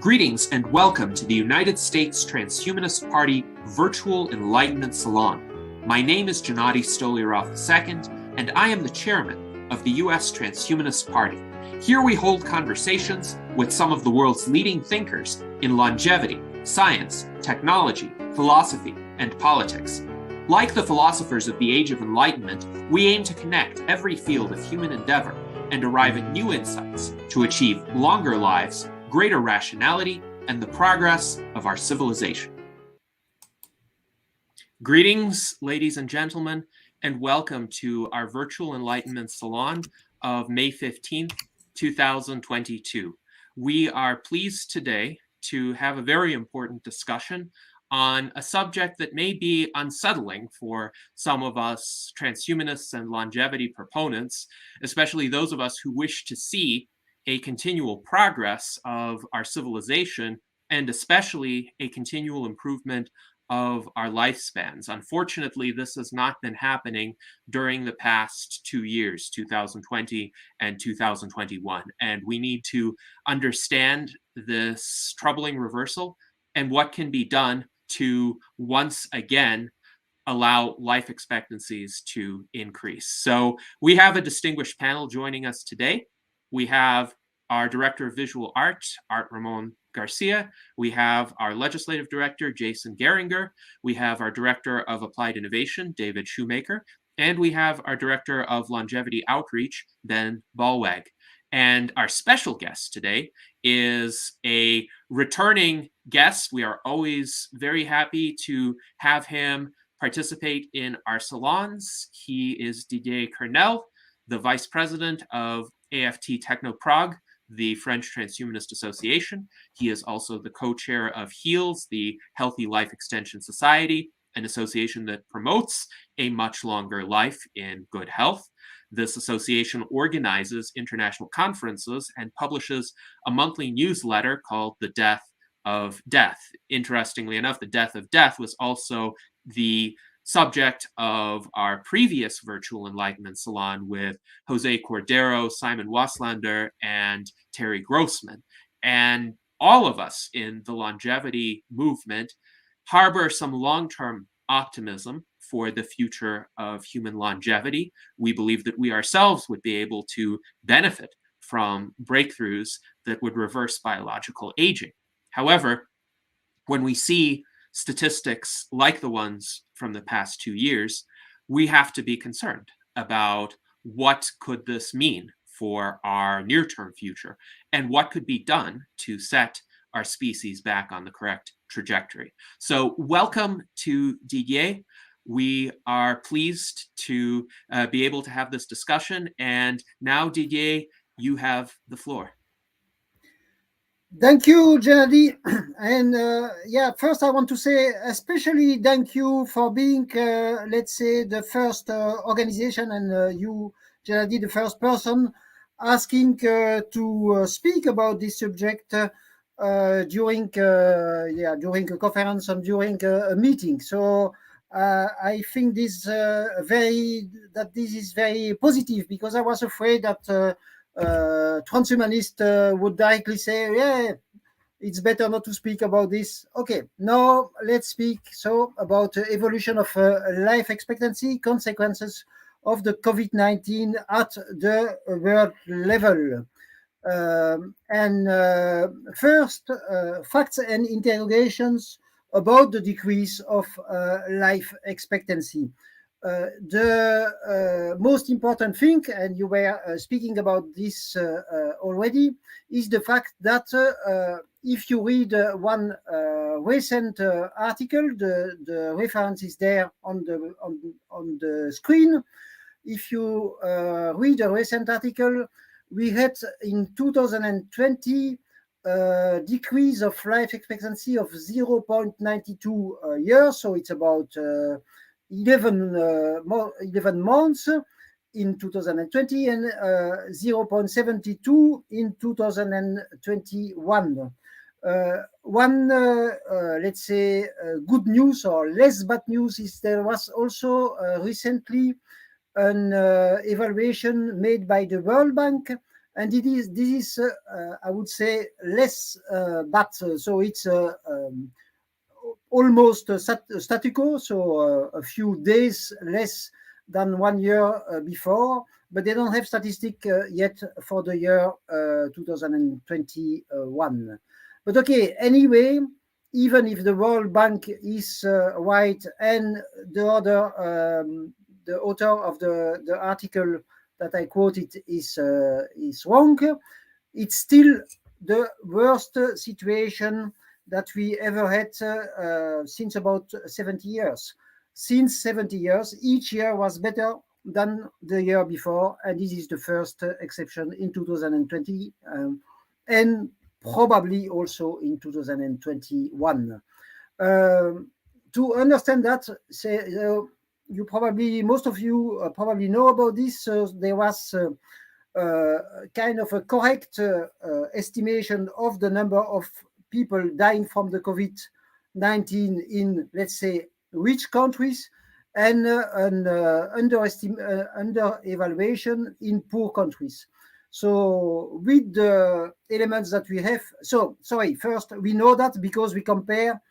Greetings and welcome to the United States Transhumanist Party Virtual Enlightenment Salon. My name is Gennady Stoliarov II, and I am the chairman of the US Transhumanist Party. Here we hold conversations with some of the world's leading thinkers in longevity, science, technology, philosophy, and politics. Like the philosophers of the Age of Enlightenment, we aim to connect every field of human endeavor and arrive at new insights to achieve longer lives, greater rationality, and the progress of our civilization. Greetings, ladies and gentlemen, and welcome to our Virtual Enlightenment Salon of May 15th, 2022. We are pleased today to have a very important discussion on a subject that may be unsettling for some of us transhumanists and longevity proponents, especially those of us who wish to see a continual progress of our civilization and especially a continual improvement of our lifespans. Unfortunately, this has not been happening during the past 2 years, 2020 and 2021. And we need to understand this troubling reversal and what can be done to once again allow life expectancies to increase. So we have a distinguished panel joining us today. We have our Director of Visual Art, Art Ramon Garcia. We have our Legislative Director, Jason Geringer. We have our Director of Applied Innovation, David Shoemaker. And we have our Director of Longevity Outreach, Ben Ballweg. And our special guest today is a returning guest. We are always very happy to have him participate in our salons. He is Didier Coeurnelle, the Vice-President of AFT-Technoprog, the French Transhumanist Association. He is also the co-chair of HEALS, the Healthy Life Extension Society, an association that promotes a much longer life in good health. This association organizes international conferences and publishes a monthly newsletter called The Death of Death. Interestingly enough, The Death of Death was also the subject of our previous Virtual Enlightenment Salon with Jose Cordero, Simon Waslander, and Terry Grossman. And all of us in the longevity movement harbor some long-term optimism for the future of human longevity. We believe that we ourselves would be able to benefit from breakthroughs that would reverse biological aging. However, when we see statistics like the ones from the past 2 years, we have to be concerned about what could this mean for our near-term future and what could be done to set our species back on the correct trajectory. So welcome to Didier. We are pleased to be able to have this discussion. And now, Didier, you have the floor. Thank you, Gennady. And first I want to say especially thank you for being, let's say, the first organization and you, Gennady, the first person asking to speak about this subject during a conference and during a meeting. So I think this is very positive, because I was afraid that transhumanists would directly say, yeah, it's better not to speak about this. Okay, now let's speak about evolution of life expectancy, consequences of the COVID-19 at the world level. First, facts and interrogations about the decrease of life expectancy. The most important thing, and you were speaking about this already, is the fact that if you read one recent article, the reference is there on the screen. If you read a recent article, we had in 2020 decrease of life expectancy of 0.92 years, so it's about 11 months in 2020 and 0.72 in 2021. Let's say, good news or less bad news is there was also recently an evaluation made by the World Bank, and this is I would say less but so it's almost statico, so a few days less than 1 year before, but they don't have statistic yet for the year 2021. But okay, anyway, even if the World Bank is right and the author of the article that I quoted is wrong, it's still the worst situation that we ever had since about 70 years. Since 70 years, each year was better than the year before, and this is the first exception in 2020 and probably also in 2021. To understand that, you probably, most of you probably know about this. So there was kind of a correct estimation of the number of people dying from the COVID-19 in, let's say, rich countries, and under evaluation in poor countries. So with the elements that we have, so sorry, first we know that because we compare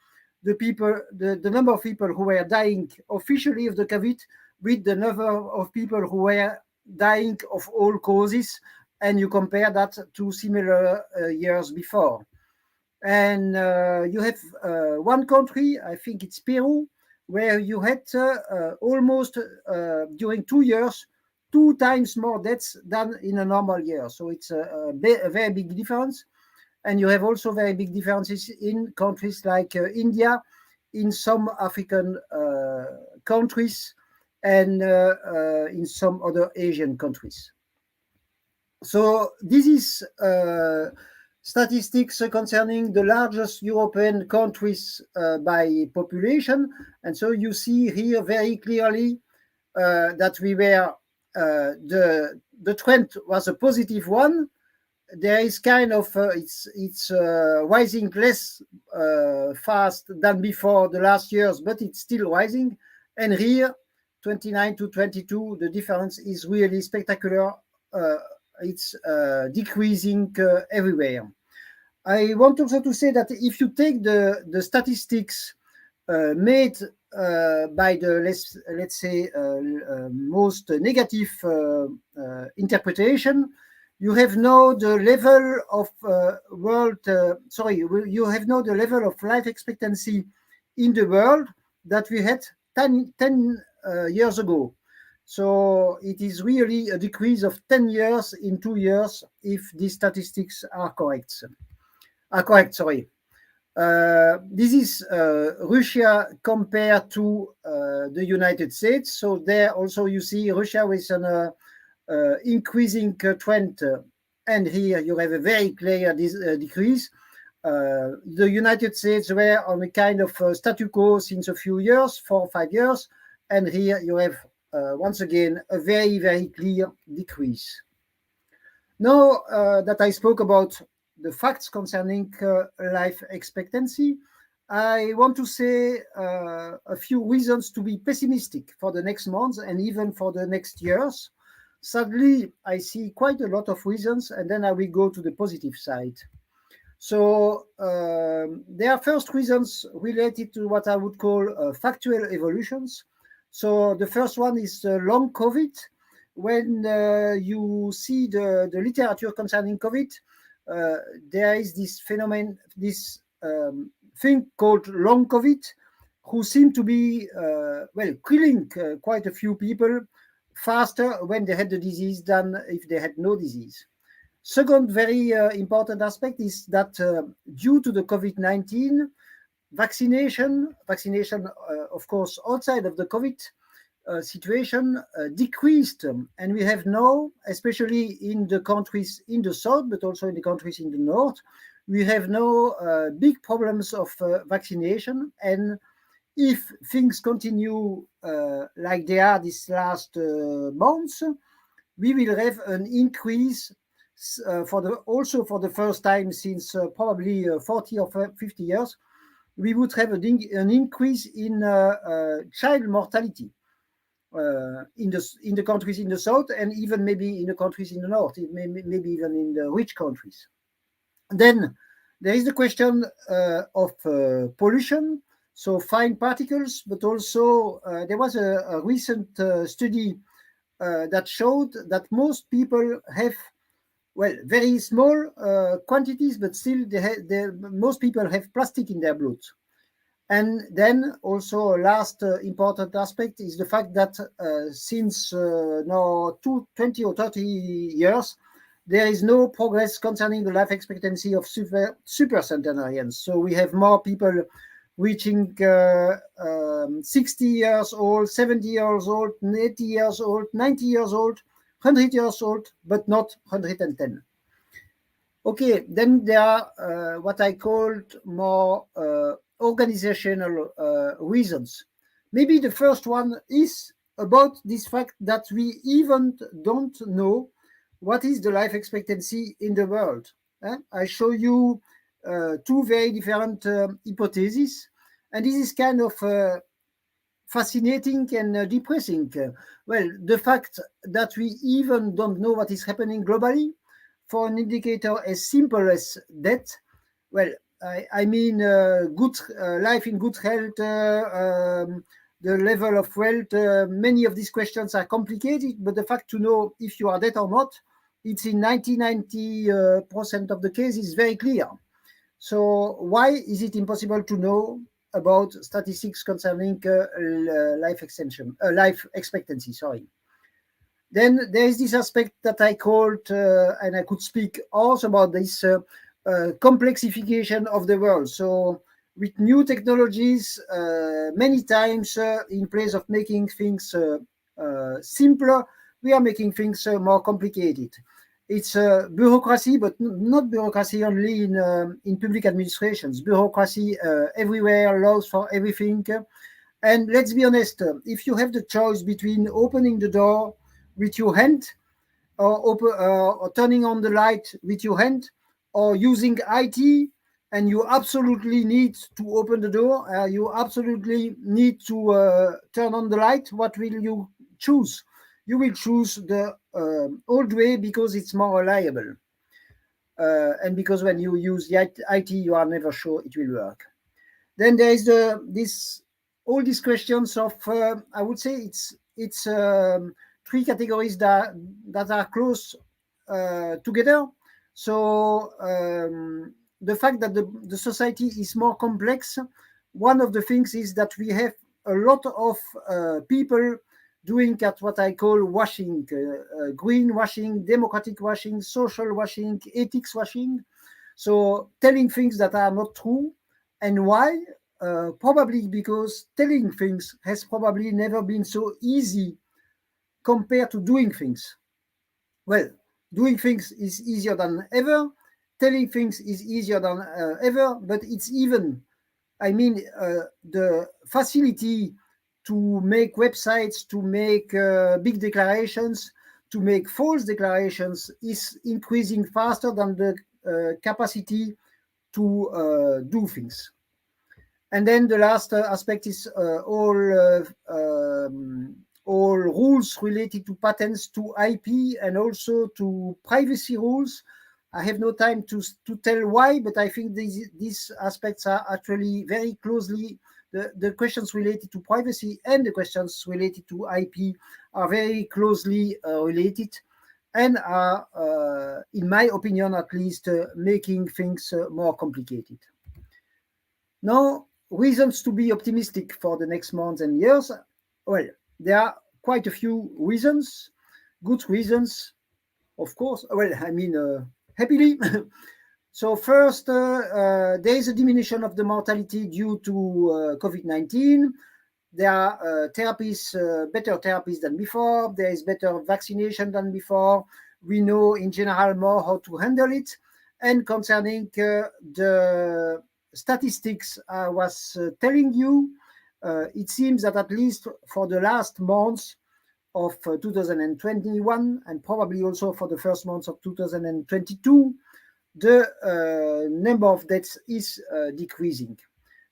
the people, the number of people who were dying officially of the COVID with the number of people who were dying of all causes, and you compare that to similar years before. And you have one country, I think it's Peru, where you had almost during 2 years 2 times more deaths than in a normal year. So it's a very big difference. And you have also very big differences in countries like India, in some African countries, and in some other Asian countries. So this is statistics concerning the largest European countries by population. And so you see here very clearly that we were, the trend was a positive one. There is kind of, it's rising less fast than before the last years, but it's still rising. And here, 29 to 22, the difference is really spectacular. It's decreasing everywhere. I want also to say that if you take the statistics made by the, let's say, most negative interpretation, you have now the level of you have now the level of life expectancy in the world that we had 10 years ago. So it is really a decrease of 10 years in 2 years if these statistics are correct. This is Russia compared to the United States. So there also you see Russia with an increasing trend, and here you have a very clear decrease. The United States were on a kind of statu quo since a few years, 4 or 5 years, and here you have once again a very, very clear decrease. Now that I spoke about the facts concerning life expectancy, I want to say a few reasons to be pessimistic for the next months and even for the next years. Sadly, I see quite a lot of reasons, and then I will go to the positive side. So there are first reasons related to what I would call factual evolutions. So the first one is long COVID. When you see the literature concerning COVID, there is this phenomenon, this thing called long COVID, who seem to be, killing quite a few people faster when they had the disease than if they had no disease. Second very important aspect is that due to the COVID-19, vaccination, of course, outside of the COVID situation decreased. And we have now, especially in the countries in the south, but also in the countries in the north, we have now big problems of vaccination. And if things continue like they are these last months, we will have an increase also for the first time since probably 40 or 50 years, we would have an increase in child mortality. in the countries in the south, and even maybe in the countries in the north, maybe even in the rich countries. Then there is the question of pollution, so fine particles, but also there was a recent study that showed that most people have, well, very small quantities, but still most people have plastic in their blood. And then also a last important aspect is the fact that since now 20 or 30 years, there is no progress concerning the life expectancy of super centenarians. So we have more people reaching 60 years old, 70 years old, 80 years old, 90 years old, 100 years old, but not 110. Okay, then there are what I called more organizational reasons. Maybe the first one is about this fact that we even don't know what is the life expectancy in the world. I show you two very different hypotheses, and this is kind of fascinating and depressing. Well, the fact that we even don't know what is happening globally for an indicator as simple as death, well, I mean good life in good health, the level of wealth, many of these questions are complicated, but the fact to know if you are dead or not, it's in 90% of the cases very clear. So why is it impossible to know about statistics concerning life expectancy? Sorry. Then there is this aspect that I called, and I could speak also about this complexification of the world. So with new technologies, many times in place of making things simpler, we are making things more complicated. It's bureaucracy, but not bureaucracy only in public administrations. Bureaucracy everywhere, laws for everything. And let's be honest, if you have the choice between opening the door with your hand or turning on the light with your hand or using IT, and you absolutely need to open the door, you absolutely need to turn on the light, what will you choose? You will choose the old way because it's more reliable. And because when you use the IT, you are never sure it will work. Then there is all these questions of, I would say it's three categories that are close together. So the fact that the society is more complex, one of the things is that we have a lot of people doing at what I call washing, green washing, democratic washing, social washing, ethics washing. So telling things that are not true. And why? Probably because telling things has probably never been so easy compared to doing things. Well, doing things is easier than ever. Telling things is easier than ever, but it's even, I mean, the facility to make websites, to make big declarations, to make false declarations is increasing faster than the capacity to do things. And then the last aspect is all rules related to patents, to IP, and also to privacy rules. I have no time to tell why, but I think these aspects are actually very closely, the questions related to privacy and the questions related to IP are very closely related and are, in my opinion at least, making things more complicated. Now, reasons to be optimistic for the next months and years. Well, there are quite a few reasons, good reasons, of course. Well, I mean, happily. So first, there is a diminution of the mortality due to COVID-19. There are therapies, better therapies than before. There is better vaccination than before. We know in general more how to handle it. And concerning the statistics I was telling you, it seems that at least for the last months of 2021 and probably also for the first months of 2022, the number of deaths is decreasing.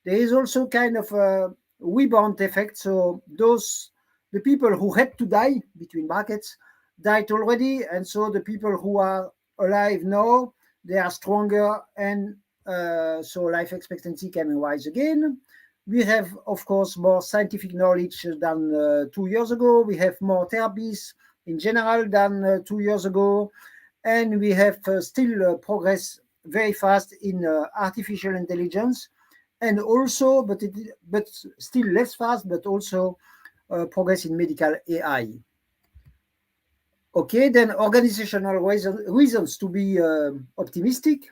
There is also kind of a rebound effect. So those the people who had to die, between brackets, died already, and so the people who are alive now, they are stronger, and so life expectancy can rise again. We have, of course, more scientific knowledge than 2 years ago. We have more therapies in general than 2 years ago, and we have still progress very fast in artificial intelligence, and also, but still less fast, but also progress in medical AI. Okay, then organizational reasons to be optimistic.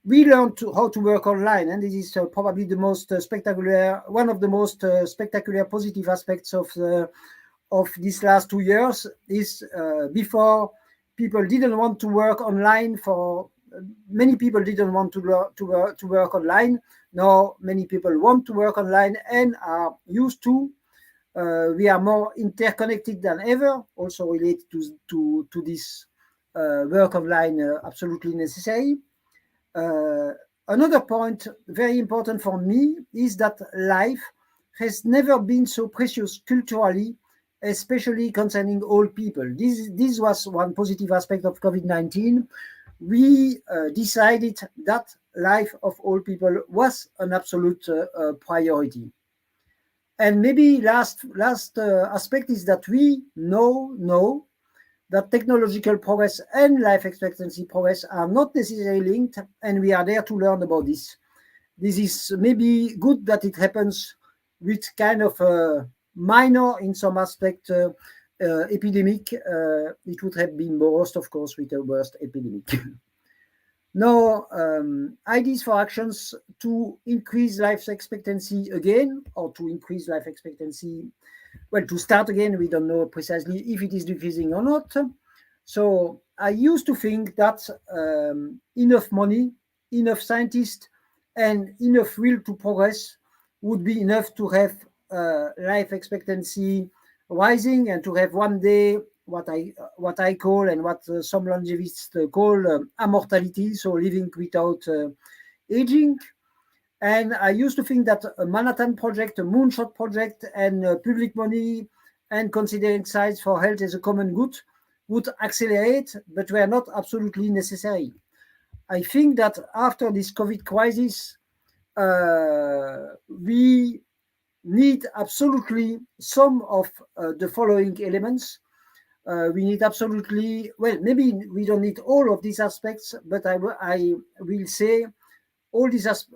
We learned how to work online, and this is probably the most spectacular, one of the most spectacular positive aspects of these last 2 years. Is before, people didn't want to work online. For many people didn't want to work online. Now many people want to work online and are used to. We are more interconnected than ever, also related to this work online, absolutely necessary. Another point very important for me is that life has never been so precious culturally, especially concerning old people. This was one positive aspect of COVID-19. We decided that life of old people was an absolute priority. And maybe last aspect is that we know that technological progress and life expectancy progress are not necessarily linked, and we are there to learn about this. This is maybe good that it happens with kind of a minor, in some aspect, epidemic. It would have been worse, of course, with a worst epidemic. Now, ideas for actions to increase life expectancy again, or to increase life expectancy, well, to start again, we don't know precisely if it is decreasing or not. So I used to think that enough money, enough scientists, and enough will to progress would be enough to have life expectancy rising, and to have one day what I call, and what some longevists call, immortality, so living without aging. And I used to think that a Manhattan Project, a moonshot project, and public money and considering science for health as a common good would accelerate, but were not absolutely necessary. I think that after this COVID crisis, we need absolutely some of the following elements. We need absolutely, well, maybe we don't need all of these aspects, but I will say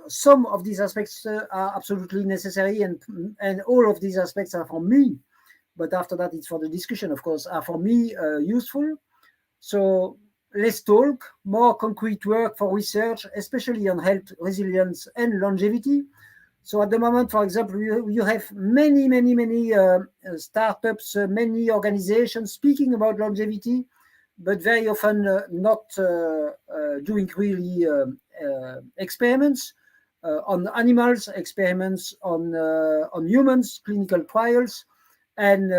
some of these aspects are absolutely necessary, and all of these aspects are for me, but after that it's for the discussion, of course, are for me useful. So less talk, more concrete work for research, especially on health, resilience, and longevity. So at the moment, for example, you have many startups, many organizations speaking about longevity, but very often not doing really experiments on animals, experiments on humans, clinical trials, and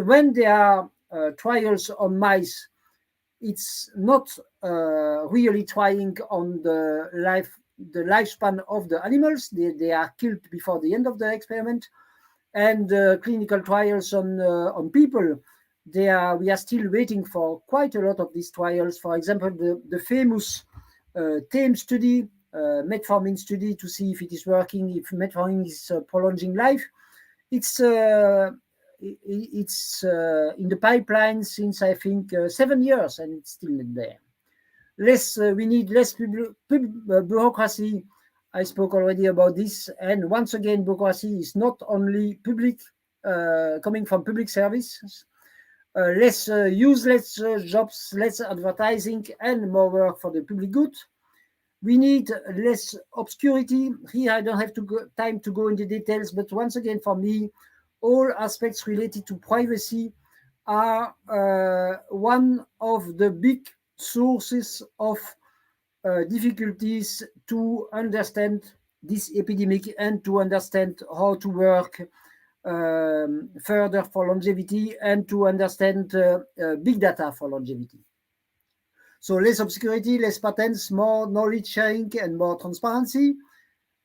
when there are trials on mice, it's not really trying on the lifespan of the animals. They are killed before the end of the experiment. And clinical trials on people, we are still waiting for quite a lot of these trials. For example, the famous TAME study, metformin study, to see if it is working, if metformin is prolonging life. It's in the pipeline since, I think, 7 years, and it's still not there. We need less bureaucracy. I spoke already about this, and once again, bureaucracy is not only public, coming from public services. Less useless jobs, less advertising, and more work for the public good. We need less obscurity. Here, I don't have time to go into details, but once again, for me, all aspects related to privacy are one of the big sources of difficulties to understand this epidemic and to understand how to work further for longevity, and to understand big data for longevity. So less obscurity, less patents, more knowledge sharing, and more transparency.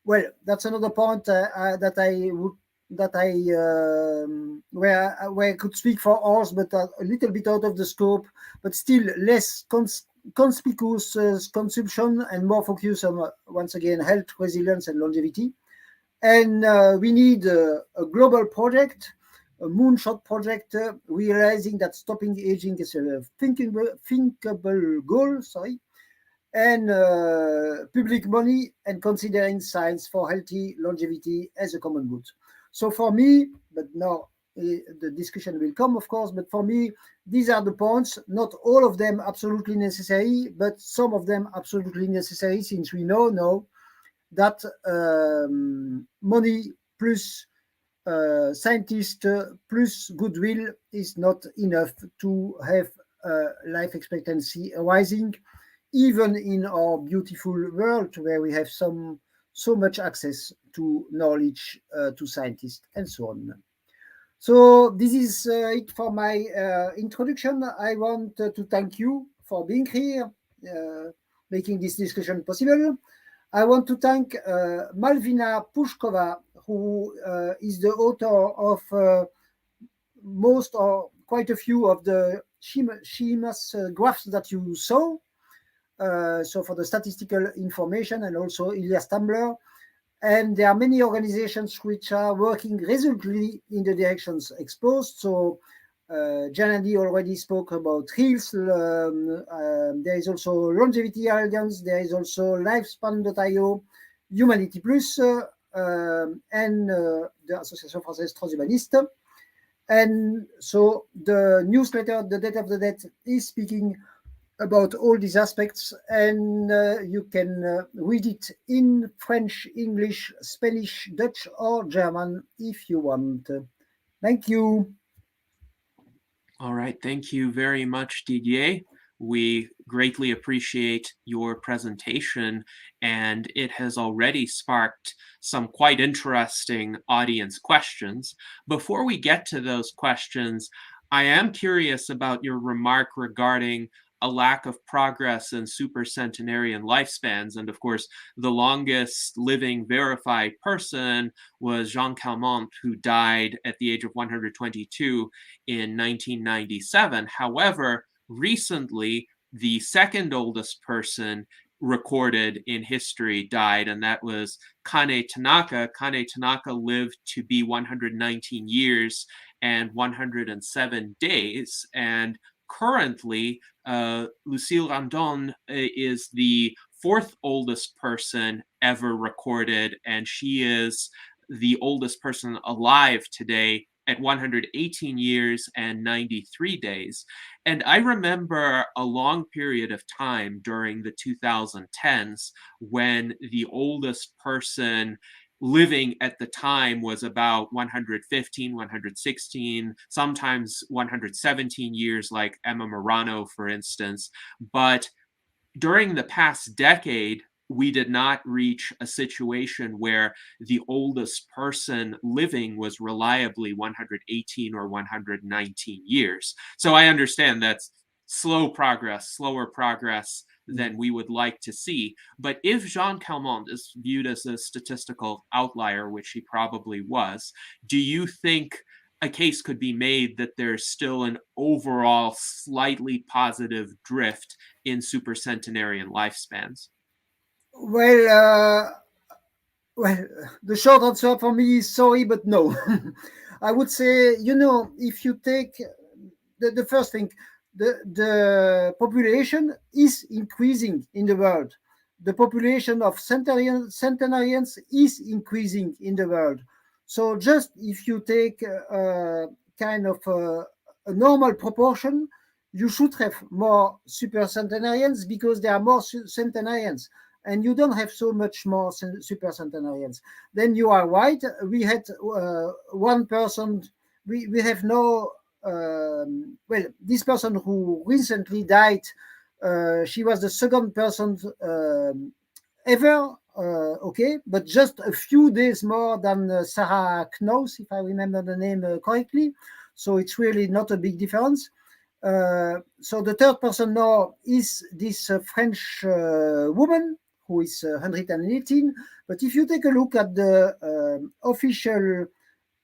Well, that's another point that I would that where I could speak for hours, but a little bit out of the scope, but still less conspicuous consumption and more focus on, once again, health, resilience, and longevity. And we need a global project, a moonshot project, realizing that stopping aging is a thinkable goal, and public money, and considering science for healthy longevity as a common good. So for me, but now the discussion will come, of course, but for me, these are the points, not all of them absolutely necessary, but some of them absolutely necessary, since we know now that money plus scientists plus goodwill is not enough to have life expectancy rising, even in our beautiful world where we have so much access to knowledge, to scientists, and so on. So this is it for my introduction. I want to thank you for being here, making this discussion possible. I want to thank Malvina Pushkova, who is the author of most or quite a few of the schemas graphs that you saw. So for the statistical information, and also Ilya Stambler. And there are many organizations which are working resolutely in the directions exposed. So Janadi already spoke about HEALS. There is also Longevity Alliance. There is also Lifespan.io, Humanity Plus, and the Association Française Transhumaniste. And so the newsletter, The Death of the Dead, is speaking about all these aspects, and you can read it in French, English, Spanish, Dutch, or German if you want. Thank you. All right. Thank you very much, Didier. We greatly appreciate your presentation, and it has already sparked some quite interesting audience questions. Before we get to those questions, I am curious about your remark regarding a lack of progress in supercentenarian lifespans. And of course, the longest living verified person was Jean Calment, who died at the age of 122 in 1997. However, recently, the second oldest person recorded in history died, and that was Kane Tanaka. Kane Tanaka lived to be 119 years and 107 days. And currently, Lucille Randon is the fourth oldest person ever recorded, and she is the oldest person alive today at 118 years and 93 days. And I remember a long period of time during the 2010s when the oldest person living at the time was about 115, 116, sometimes 117 years, like Emma Morano, for instance. But during the past decade, we did not reach a situation where the oldest person living was reliably 118 or 119 years. So I understand that's slower progress than we would like to see. But if Jean Calment is viewed as a statistical outlier, which he probably was, do you think a case could be made that there's still an overall slightly positive drift in supercentenarian lifespans? Well, the short answer for me is sorry, but no. I would say, if you take the first thing, the population is increasing in the world. The population of centenarians is increasing in the world. So just if you take kind of a normal proportion, you should have more supercentenarians because there are more centenarians, and you don't have so much more supercentenarians. Then you are right. We had one person. We have no. Well, this person who recently died, she was the second person ever. Okay, but just a few days more than Sarah Knaus, if I remember the name correctly. So it's really not a big difference. So the third person now is this French woman who is 118. But if you take a look at the official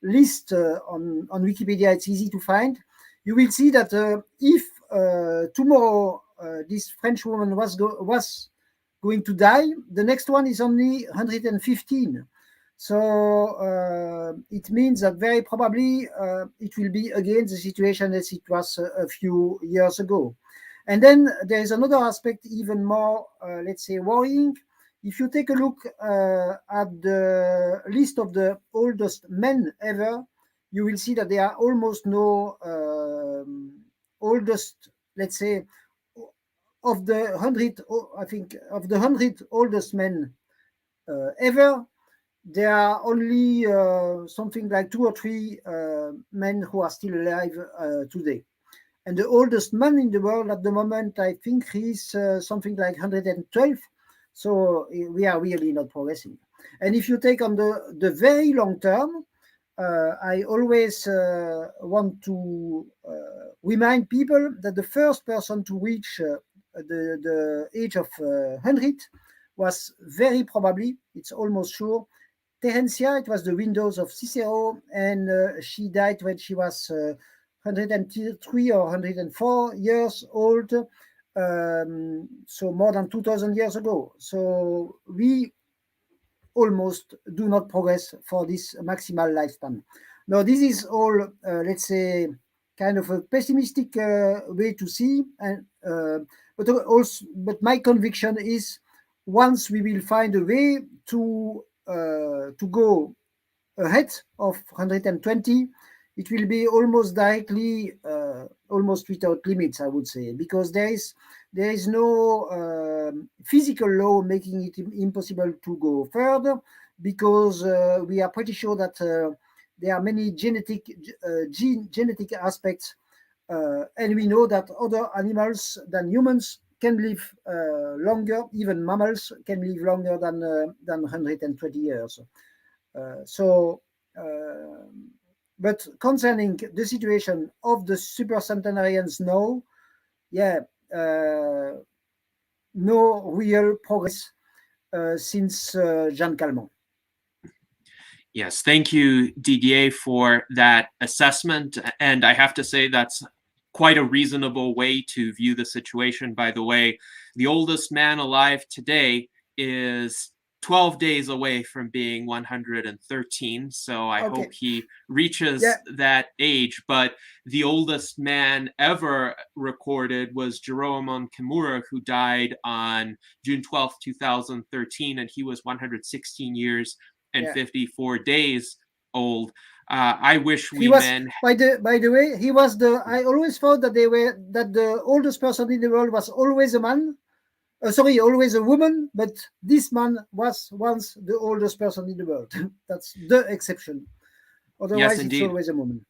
list on Wikipedia. It's easy to find. You will see that if tomorrow this French woman was going to die, the next one is only 115. So it means that very probably it will be again the situation as it was a few years ago. And then there is another aspect even more, let's say, worrying. If you take a look at the list of the oldest men ever, you will see that there are almost no oldest, let's say, of the 100, I think, of the 100 oldest men ever, there are only something like 2 or 3 men who are still alive today. And the oldest man in the world at the moment, I think, is something like 112. So we are really not progressing. And if you take on the very long term, I always want to remind people that the first person to reach the age of 100 was very probably, it's almost sure, Terencia. It was the windows of Cicero, and she died when she was 103 or 104 years old, so more than 2,000 years ago. So we almost do not progress for this maximal lifespan. Now, this is all, let's say, kind of a pessimistic way to see, and but my conviction is once we will find a way to go ahead of 120, it will be almost directly, almost without limits, I would say, because there is no physical law making it impossible to go further, because we are pretty sure that there are many genetic aspects, and we know that other animals than humans can live longer. Even mammals can live longer than 120 years. But concerning the situation of the super centenarians now, no real progress since Jean Calment. Yes, thank you, Didier, for that assessment. And I have to say that's quite a reasonable way to view the situation. By the way, the oldest man alive today is 12 days away from being 113. So I hope he reaches that age. But the oldest man ever recorded was Jérôme Kimura, who died on June 12th, 2013, and he was 116 years and 54 days old. I wish we men. By the way, he was I always thought that the oldest person in the world was always a man. Always a woman, but this man was once the oldest person in the world. That's the exception. Otherwise, it's always a woman.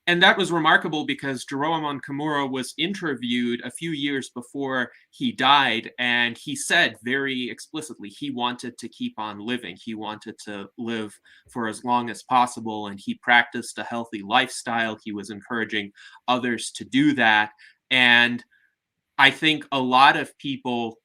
And that was remarkable because Jérôme Kimura was interviewed a few years before he died, and he said very explicitly he wanted to keep on living. He wanted to live for as long as possible, and he practiced a healthy lifestyle. He was encouraging others to do that. And I think a lot of people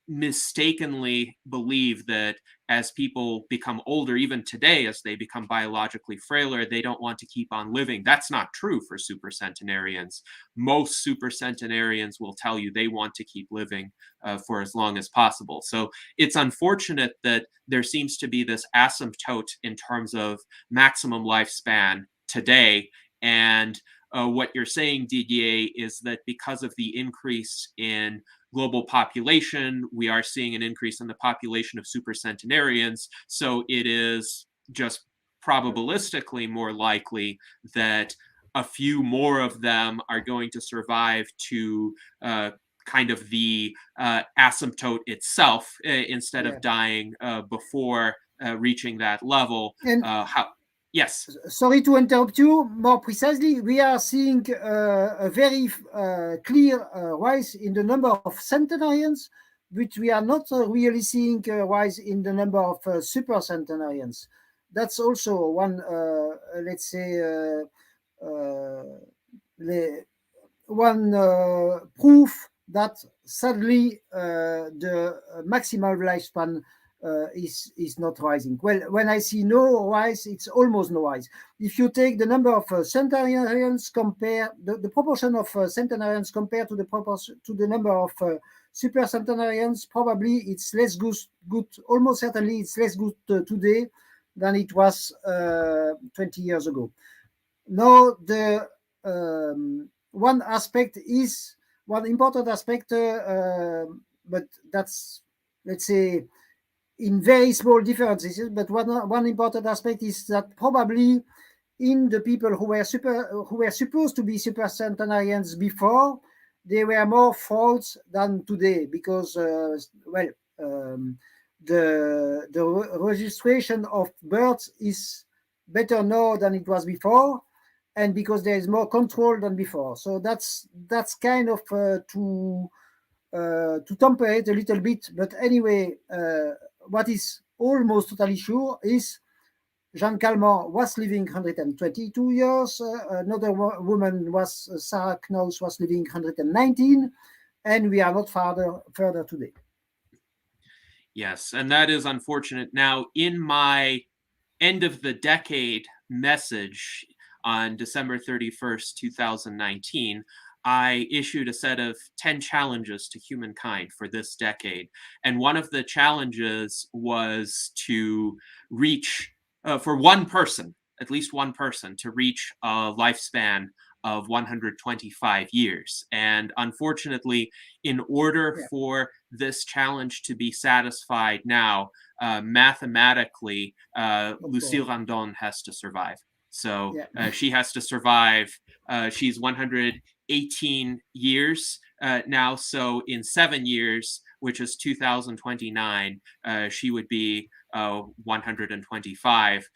mistakenly believe that as people become older, even today, as they become biologically frailer, they don't want to keep on living. That's not true for supercentenarians. Most supercentenarians will tell you they want to keep living for as long as possible. So it's unfortunate that there seems to be this asymptote in terms of maximum lifespan today. And what you're saying, Didier, is that because of the increase in global population, we are seeing an increase in the population of supercentenarians. So it is just probabilistically more likely that a few more of them are going to survive to kind of the asymptote itself instead of dying before reaching that level. Yes. Sorry to interrupt you. More precisely, we are seeing a very clear rise in the number of centenarians, which we are not really seeing a rise in the number of super centenarians. That's also one, let's say, one proof that sadly the maximal lifespan is not rising. Well, when I see no rise, it's almost no rise. If you take the number of centenarians, compare the proportion of centenarians compared to the number of super centenarians, probably it's less good. Almost certainly, it's less good today than it was 20 years ago. Now, the one important aspect, but that's, let's say, in very small differences. But one important aspect is that probably in the people who were supposed to be super centenarians before, there were more frauds than today, because the registration of births is better now than it was before, and because there is more control than before. So that's kind of to temper it a little bit. But anyway, what is almost totally sure is Jeanne Calment was living 122 years. Another woman was Sarah Knaus, was living 119, and we are not further today. Yes, and that is unfortunate. Now, in my end of the decade message on December 31st, 2019, I issued a set of 10 challenges to humankind for this decade. And one of the challenges was to reach, for one person, at least one person, to reach a lifespan of 125 years. And unfortunately, in order for this challenge to be satisfied now, mathematically, Lucille Randon has to survive. So she has to survive. She's 118 years now. So in 7 years, which is 2029, she would be 125.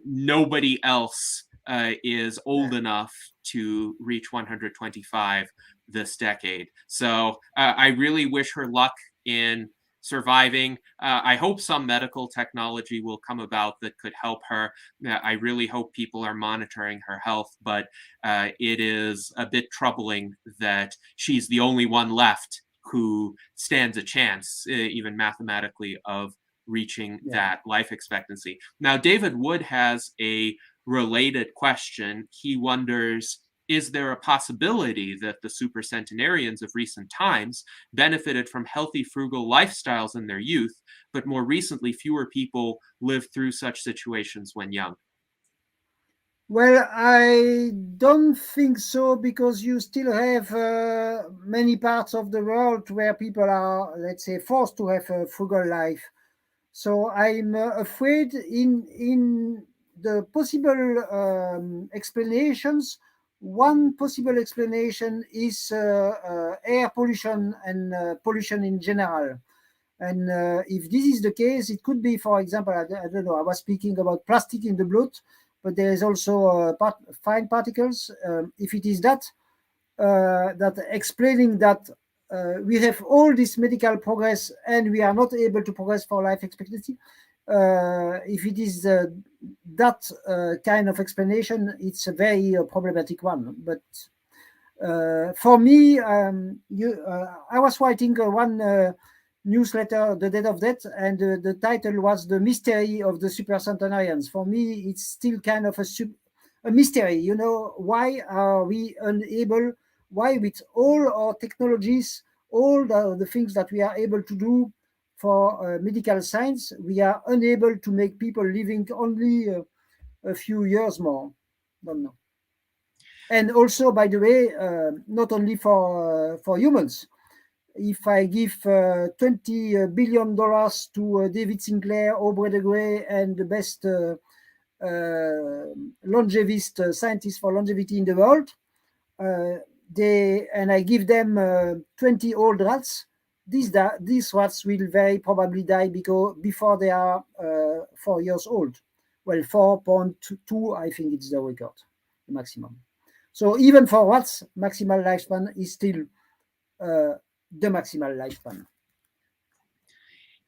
Nobody else is old enough to reach 125 this decade. So I really wish her luck in surviving. I hope some medical technology will come about that could help her. I really hope people are monitoring her health, but it is a bit troubling that she's the only one left who stands a chance, even mathematically, of reaching that life expectancy. Now, David Wood has a related question. He wonders, is there a possibility that the supercentenarians of recent times benefited from healthy, frugal lifestyles in their youth, but more recently, fewer people lived through such situations when young? Well, I don't think so, because you still have many parts of the world where people are, let's say, forced to have a frugal life. So I'm afraid in the possible explanations, one possible explanation is air pollution and pollution in general. And if this is the case, it could be, for example, I don't know, I was speaking about plastic in the blood, but there is also fine particles. If it is that, that explaining that we have all this medical progress and we are not able to progress for life expectancy, if it is that kind of explanation, it's a very problematic one. But for me, I was writing one newsletter, The Dead of Death, and the title was The Mystery of the Supercentenarians. For me, it's still kind of a mystery. You know, why are we unable, why with all our technologies, all the things that we are able to do for medical science, we are unable to make people living only a few years more? Don't know. And also, by the way, not only for humans. If I give $20 billion to David Sinclair, Aubrey de Grey, and the best longevist scientists for longevity in the world, and I give them 20 old rats, these rats will very probably die before they are 4 years old. Well, 4.2, I think it's the record, the maximum. So even for rats, maximal lifespan is still the maximal lifespan.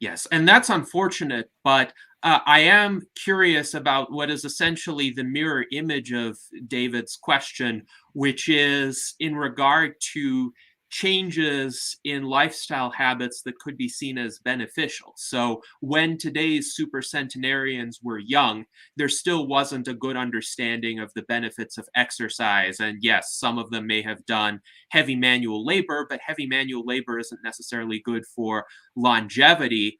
Yes, and that's unfortunate, but I am curious about what is essentially the mirror image of David's question, which is in regard to changes in lifestyle habits that could be seen as beneficial. So when today's super centenarians were young, there still wasn't a good understanding of the benefits of exercise. And yes, some of them may have done heavy manual labor, but heavy manual labor isn't necessarily good for longevity.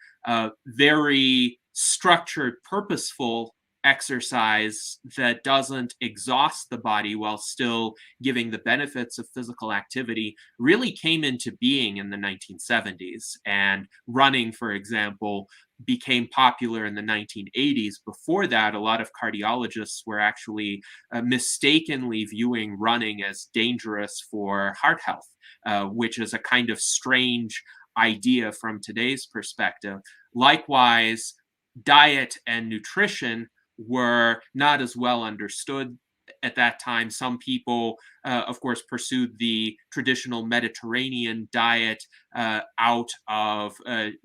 Very structured, purposeful exercise that doesn't exhaust the body while still giving the benefits of physical activity really came into being in the 1970s. And running, for example, became popular in the 1980s. Before that, a lot of cardiologists were actually mistakenly viewing running as dangerous for heart health, which is a kind of strange idea from today's perspective. Likewise, diet and nutrition were not as well understood at that time. Some people, of course, pursued the traditional Mediterranean diet out of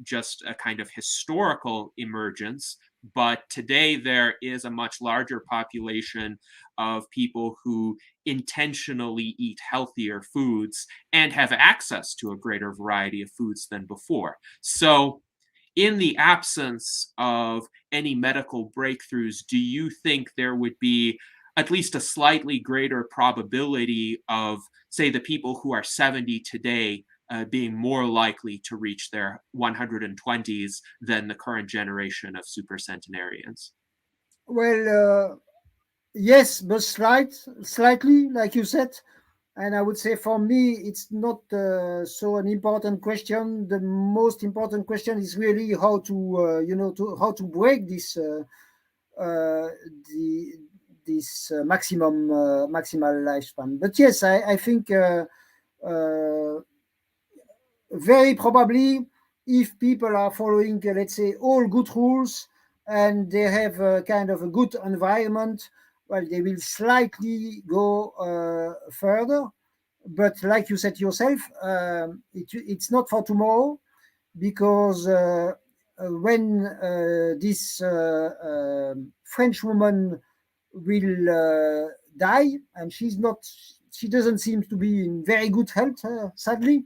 just a kind of historical emergence. But today there is a much larger population of people who intentionally eat healthier foods and have access to a greater variety of foods than before. So in the absence of any medical breakthroughs, do you think there would be at least a slightly greater probability of, say, the people who are 70 today being more likely to reach their 120s than the current generation of supercentenarians? Well, yes, but slightly, like you said. And I would say for me, it's not so an important question. The most important question is really how to, how to break this maximal lifespan. But yes, I think very probably if people are following, let's say, all good rules and they have a kind of a good environment, well, they will slightly go further. But like you said yourself, it's not for tomorrow, because when this French woman will die, and she doesn't seem to be in very good health, sadly.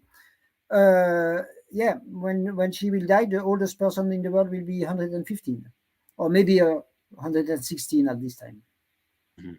Yeah, when she will die, the oldest person in the world will be 115, or maybe 116 at this time. Mm-hmm.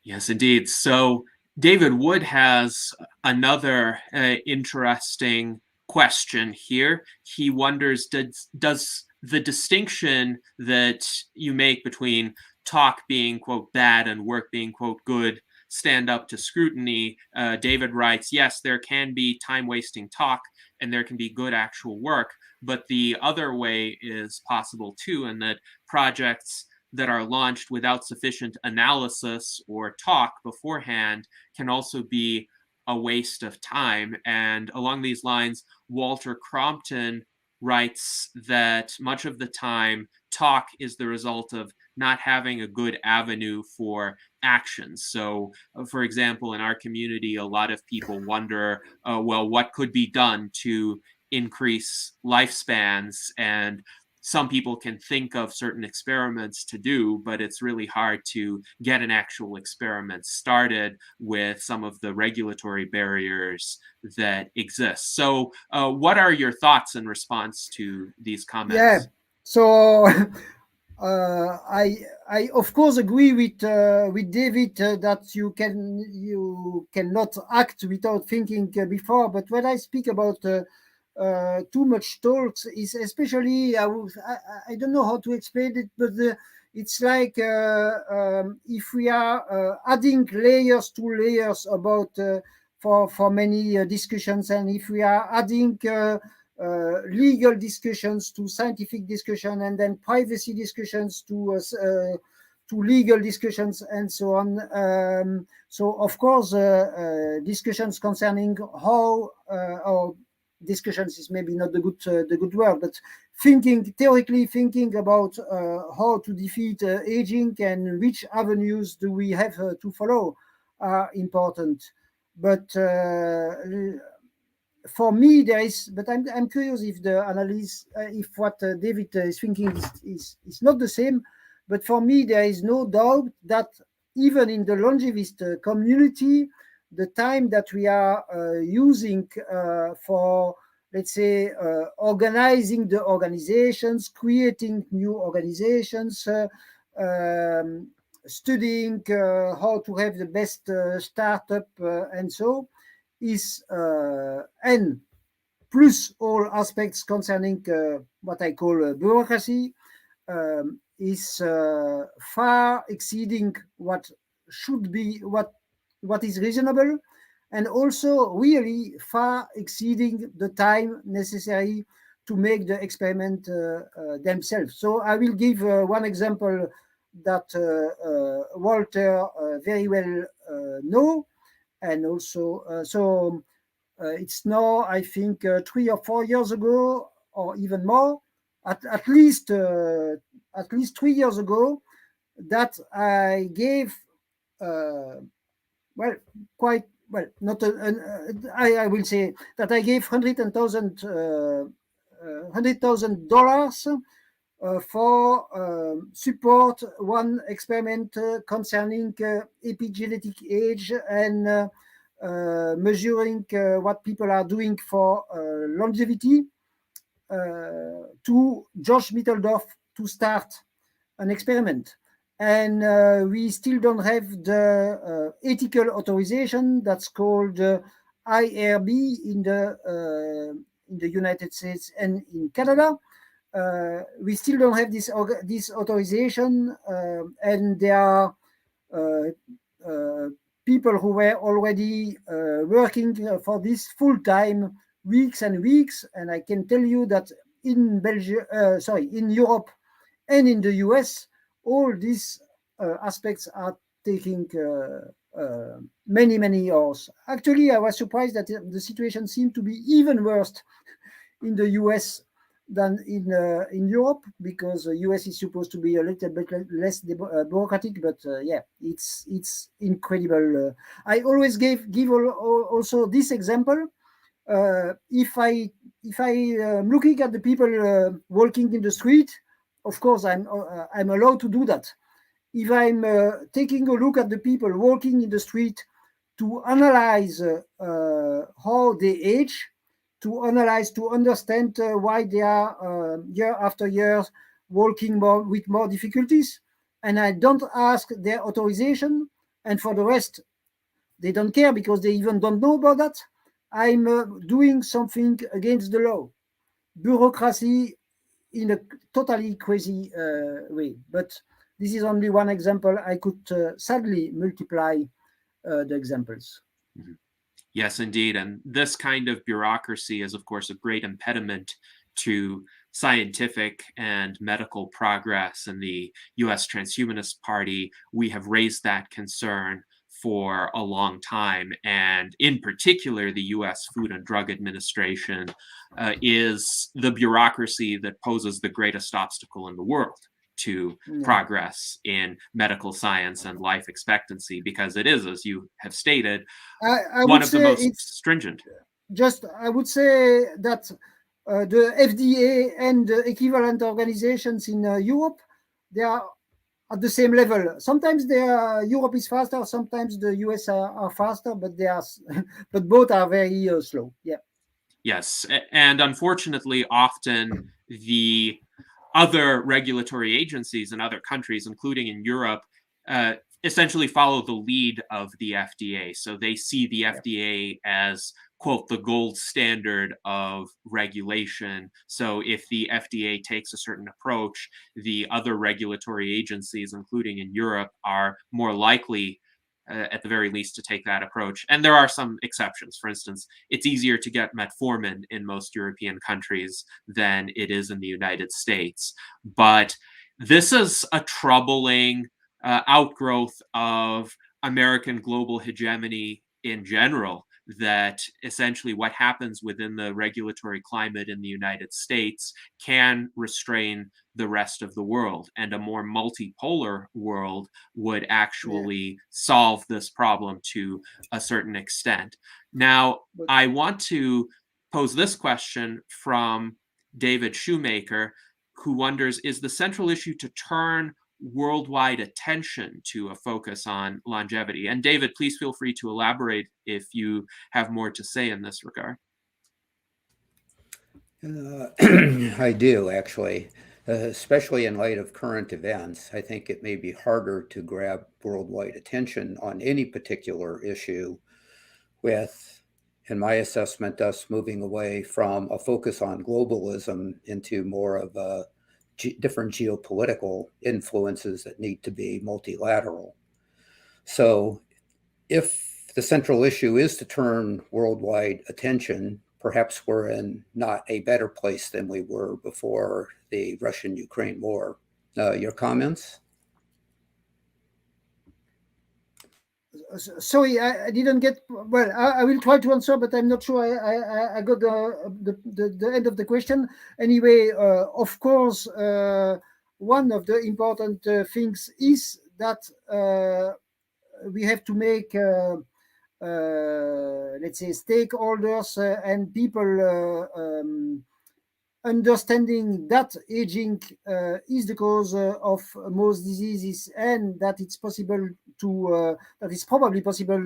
Yes, indeed. So David Wood has another interesting question here. He wonders, does the distinction that you make between talk being, quote, bad and work being, quote, good stand up to scrutiny? David writes, yes, there can be time-wasting talk and there can be good actual work, but the other way is possible too, and that projects that are launched without sufficient analysis or talk beforehand can also be a waste of time. And along these lines, Walter Crompton writes that much of the time, talk is the result of not having a good avenue for action. So, for example, in our community, a lot of people wonder, well, what could be done to increase lifespans? And some people can think of certain experiments to do, but it's really hard to get an actual experiment started with some of the regulatory barriers that exist. So what are your thoughts in response to these comments? Yeah, so I of course agree with David that you cannot act without thinking before. But when I speak about too much talks, is especially I don't know how to explain it, but it's like if we are adding layers to layers about for many discussions, and if we are adding legal discussions to scientific discussion, and then privacy discussions to legal discussions, and so on. So of course, discussions concerning how or discussions is maybe not the good word, but theoretically thinking about how to defeat aging and which avenues do we have to follow are important. But for me, there is. But I'm curious if the analysis, if what David is thinking is not the same. But for me, there is no doubt that even in the longevist community, the time that we are using for, let's say, organizing the organizations, creating new organizations, studying how to have the best startup and so is and plus all aspects concerning what I call bureaucracy is far exceeding what should be what is reasonable, and also really far exceeding the time necessary to make the experiment themselves. So I will give one example that Walter very well know, and also it's now, I think, 3 or 4 years ago, or even more, at least 3 years ago, that I gave, well, quite well, not I will say that I gave $100,000 for support one experiment concerning epigenetic age and measuring what people are doing for longevity to Josh Mitteldorf to start an experiment. And we still don't have the ethical authorization that's called IRB in the United States and in Canada. We still don't have this authorization, and there are people who were already working for this full time, weeks and weeks. And I can tell you that in Belgium, in Europe and in the US, all these aspects are taking many years. Actually, I was surprised that the situation seemed to be even worse in the US than in Europe, because the US is supposed to be a little bit less bureaucratic, but yeah, it's incredible. I always give also this example. If I am looking at the people walking in the street, of course I'm allowed to do that. If I'm taking a look at the people walking in the street to analyze how they age, to analyze, to understand why they are year after year walking with more difficulties, and I don't ask their authorization, and for the rest, they don't care because they even don't know about that, I'm doing something against the law. Bureaucracy in a totally crazy way. But this is only one example. I could sadly multiply the examples. Mm-hmm. Yes, indeed. And this kind of bureaucracy is, of course, a great impediment to scientific and medical progress. In the US Transhumanist Party, we have raised that concern for a long time. And in particular, the US Food and Drug Administration is the bureaucracy that poses the greatest obstacle in the world to progress in medical science and life expectancy, because it is, as you have stated, one of the most stringent. Just, I would say that the FDA and the equivalent organizations in Europe, they are at the same level. Sometimes Europe is faster, sometimes the US are faster, but but both are very slow. Yeah. Yes, and unfortunately, often the other regulatory agencies in other countries, including in Europe, essentially follow the lead of the FDA. So they see the FDA as, quote, the gold standard of regulation. So if the FDA takes a certain approach, the other regulatory agencies, including in Europe, are more likely, at the very least, to take that approach. And there are some exceptions. For instance, it's easier to get metformin in most European countries than it is in the United States. But this is a troubling outgrowth of American global hegemony in general, that essentially what happens within the regulatory climate in the United States can restrain the rest of the world. And a more multipolar world would actually solve this problem to a certain extent. Now, I want to pose this question from David Shoemaker, who wonders, is the central issue to turn worldwide attention to a focus on longevity. And David, please feel free to elaborate if you have more to say in this regard. I do, actually, especially in light of current events. I think it may be harder to grab worldwide attention on any particular issue with, in my assessment, us moving away from a focus on globalism into more of a different geopolitical influences that need to be multilateral. So if the central issue is to turn worldwide attention, perhaps we're in not a better place than we were before the Russian-Ukraine war. Your comments? Sorry, I didn't get. Well, I will try to answer, but I'm not sure I got the end of the question. Anyway, of course, one of the important things is that we have to make, let's say, stakeholders and people understanding that aging is the cause of most diseases, and that it's possible to that it's probably possible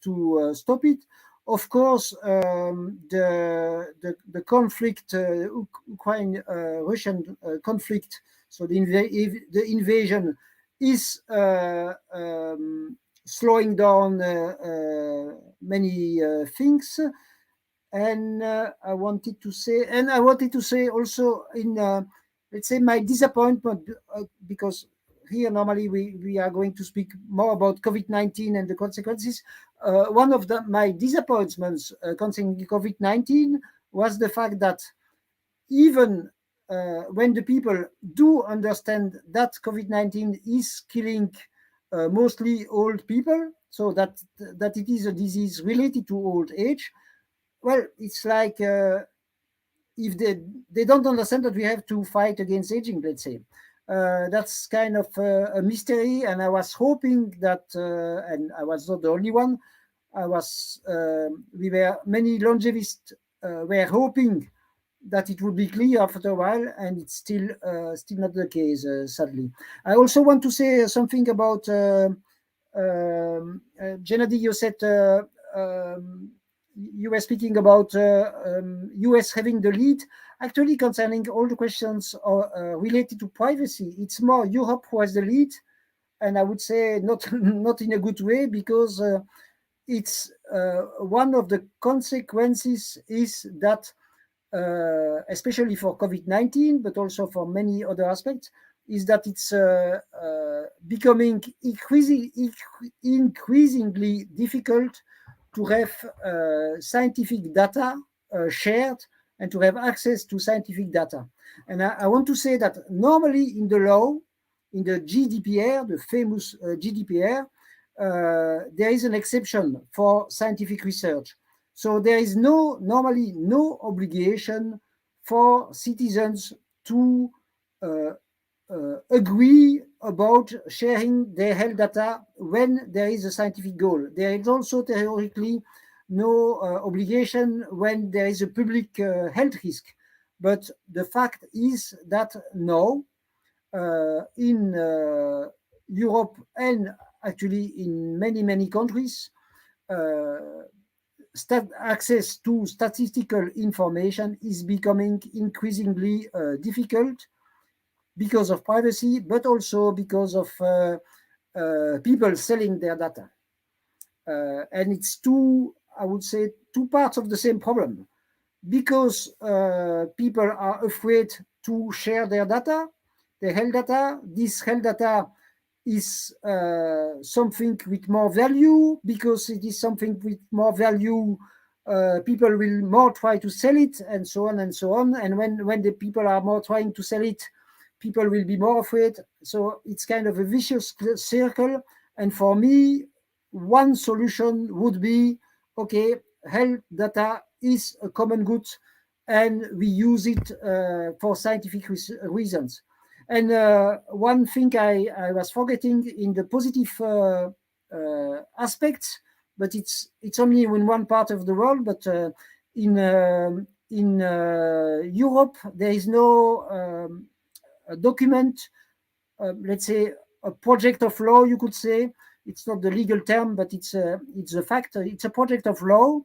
to stop it. Of course, the conflict, Ukraine-Russian conflict, so the invasion is slowing down many things. And I wanted to say also in, let's say, my disappointment, because here normally we are going to speak more about COVID-19 and the consequences. One of my disappointments concerning COVID-19 was the fact that even when the people do understand that COVID-19 is killing mostly old people, so that it is a disease related to old age, well, it's like if they don't understand that we have to fight against aging, let's say. That's kind of a mystery, and I was hoping that, and I was not the only one, many longevists were hoping that it would be clear after a while, and it's still not the case, sadly. I also want to say something about, Gennady, you said, you were speaking about US having the lead. Actually, concerning all the questions related to privacy, it's more Europe who has the lead, and I would say not in a good way, because it's one of the consequences is that, especially for COVID-19, but also for many other aspects, is that it's becoming increasingly difficult to have scientific data shared and to have access to scientific data. And I want to say that normally in the law, in the GDPR, the famous GDPR, there is an exception for scientific research. So there is normally no obligation for citizens to agree about sharing their health data when there is a scientific goal. There is also theoretically no obligation when there is a public health risk. But the fact is that now in Europe and actually in many countries, access to statistical information is becoming increasingly difficult because of privacy, but also because of people selling their data. And it's I would say, two parts of the same problem. Because people are afraid to share their data, their health data. This health data is something with more value. Because it is something with more value, people will more try to sell it, and so on and so on. And when the people are more trying to sell it, people will be more afraid. So it's kind of a vicious circle. And for me, one solution would be, okay, health data is a common good, and we use it for scientific reasons. And one thing I was forgetting in the positive aspects, but it's only in one part of the world, but in Europe, there is no document let's say, a project of law, you could say. It's not the legal term, but it's a fact. It's a project of law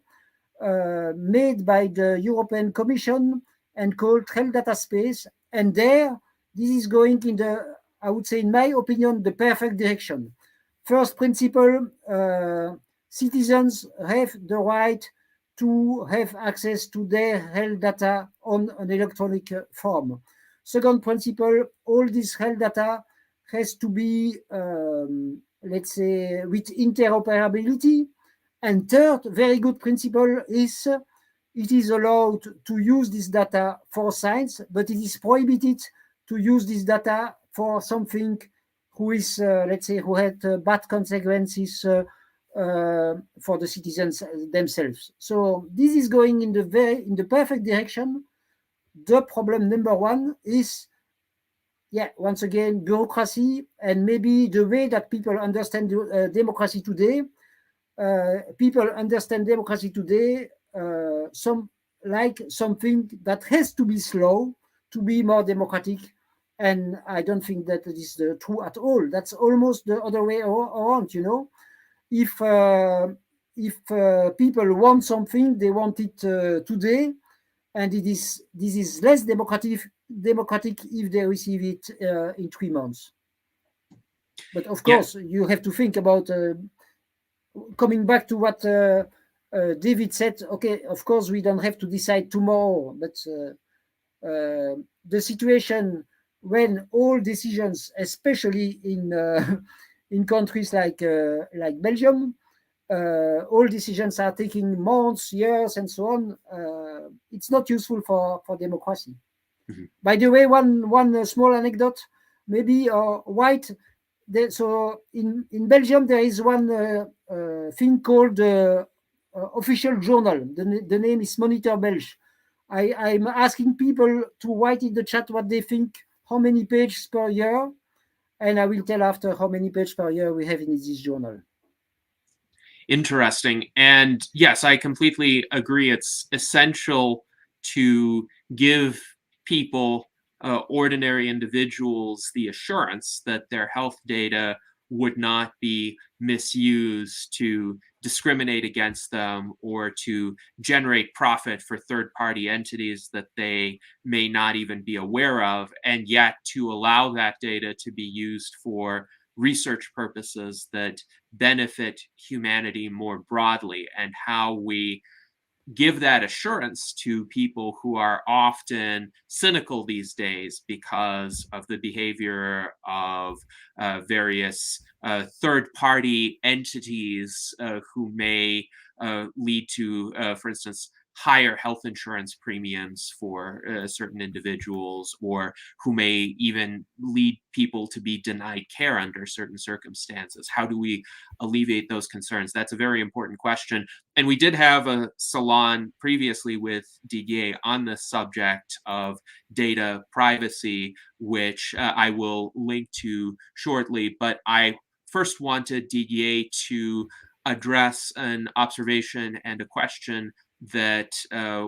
made by the European Commission and called Health Data Space. And there, this is going in the, I would say, in my opinion, the perfect direction. First principle, citizens have the right to have access to their health data on an electronic form. Second principle, all this health data has to be, let's say, with interoperability. And third, very good principle is it is allowed to use this data for science, but it is prohibited to use this data for something who is, let's say, who had bad consequences for the citizens themselves. So this is going in the perfect direction. The problem number one is, once again, bureaucracy, and maybe the way that people understand democracy today. People understand democracy today something that has to be slow to be more democratic, and I don't think that is true at all. That's almost the other way around. You know, if people want something, they want it today, and this is less democratic if they receive it in 3 months. But of course, you have to think about. Coming back to what David said, okay, of course, we don't have to decide tomorrow, but the situation when all decisions, especially in countries like Belgium, all decisions are taking months, years, and so on. It's not useful for democracy. Mm-hmm. By the way, one small anecdote, maybe white. So in Belgium, there is one thing called official journal. The name is Moniteur Belge. I'm asking people to write in the chat what they think, how many pages per year, and I will tell after how many pages per year we have in this journal. Interesting. And yes, I completely agree. It's essential to give people, ordinary individuals, the assurance that their health data would not be misused to discriminate against them or to generate profit for third-party entities that they may not even be aware of, and yet to allow that data to be used for research purposes that benefit humanity more broadly, and how we give that assurance to people who are often cynical these days because of the behavior of various third-party entities who may lead to, for instance, higher health insurance premiums for certain individuals, or who may even lead people to be denied care under certain circumstances. How do we alleviate those concerns? That's a very important question. And we did have a salon previously with Didier on the subject of data privacy, which I will link to shortly. But I first wanted Didier to address an observation and a question that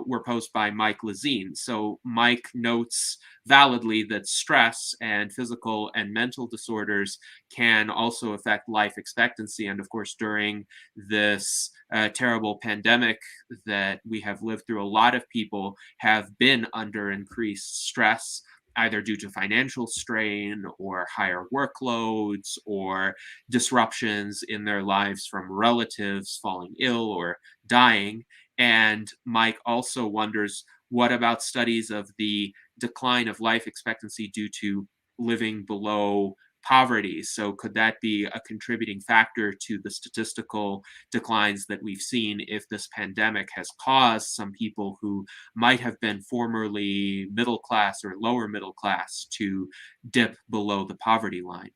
were posed by Mike Lazine. So Mike notes validly that stress and physical and mental disorders can also affect life expectancy. And of course, during this terrible pandemic that we have lived through, a lot of people have been under increased stress, either due to financial strain or higher workloads or disruptions in their lives from relatives falling ill or dying. And Mike also wonders, what about studies of the decline of life expectancy due to living below poverty? So could that be a contributing factor to the statistical declines that we've seen if this pandemic has caused some people who might have been formerly middle class or lower middle class to dip below the poverty line?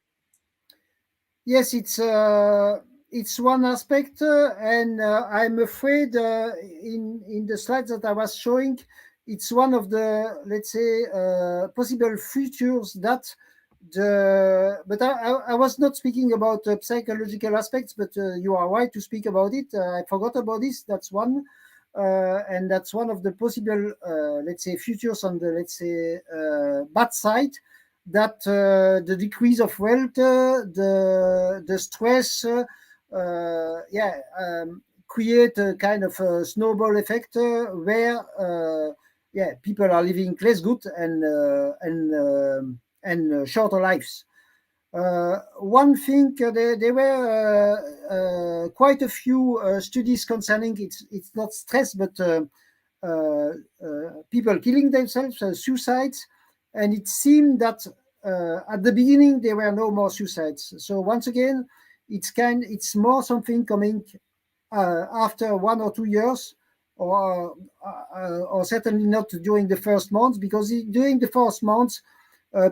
Yes, it's one aspect, and I'm afraid in the slides that I was showing, it's one of the, let's say, possible futures that but I was not speaking about psychological aspects, but you are right to speak about it. I forgot about this. That's one, and that's one of the possible, let's say, futures on the, let's say, bad side. that the decrease of wealth, the stress, create a kind of a snowball effect where people are living less good and shorter lives. One thing, there were quite a few studies concerning it's not stress, but people killing themselves, suicides, and it seemed that at the beginning there were no more suicides. So once again, it's more something coming after 1 or 2 years, or certainly not during the first months, because during the first months,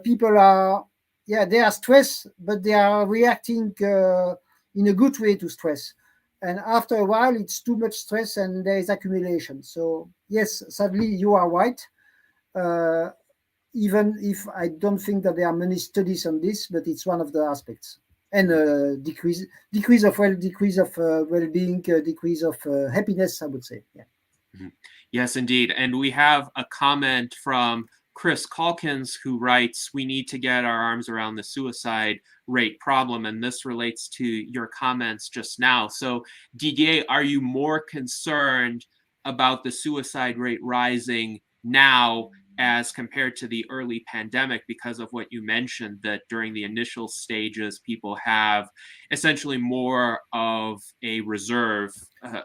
people are they are stressed, but they are reacting in a good way to stress. And after a while, it's too much stress and there is accumulation. So yes, sadly, you are right. Even if I don't think that there are many studies on this, but it's one of the aspects. And decrease of wealth, decrease of well-being, decrease of happiness, I would say. Yeah. Mm-hmm. Yes, indeed. And we have a comment from Chris Calkins, who writes, we need to get our arms around the suicide rate problem. And this relates to your comments just now. So Didier, are you more concerned about the suicide rate rising now as compared to the early pandemic because of what you mentioned, that during the initial stages, people have essentially more of a reserve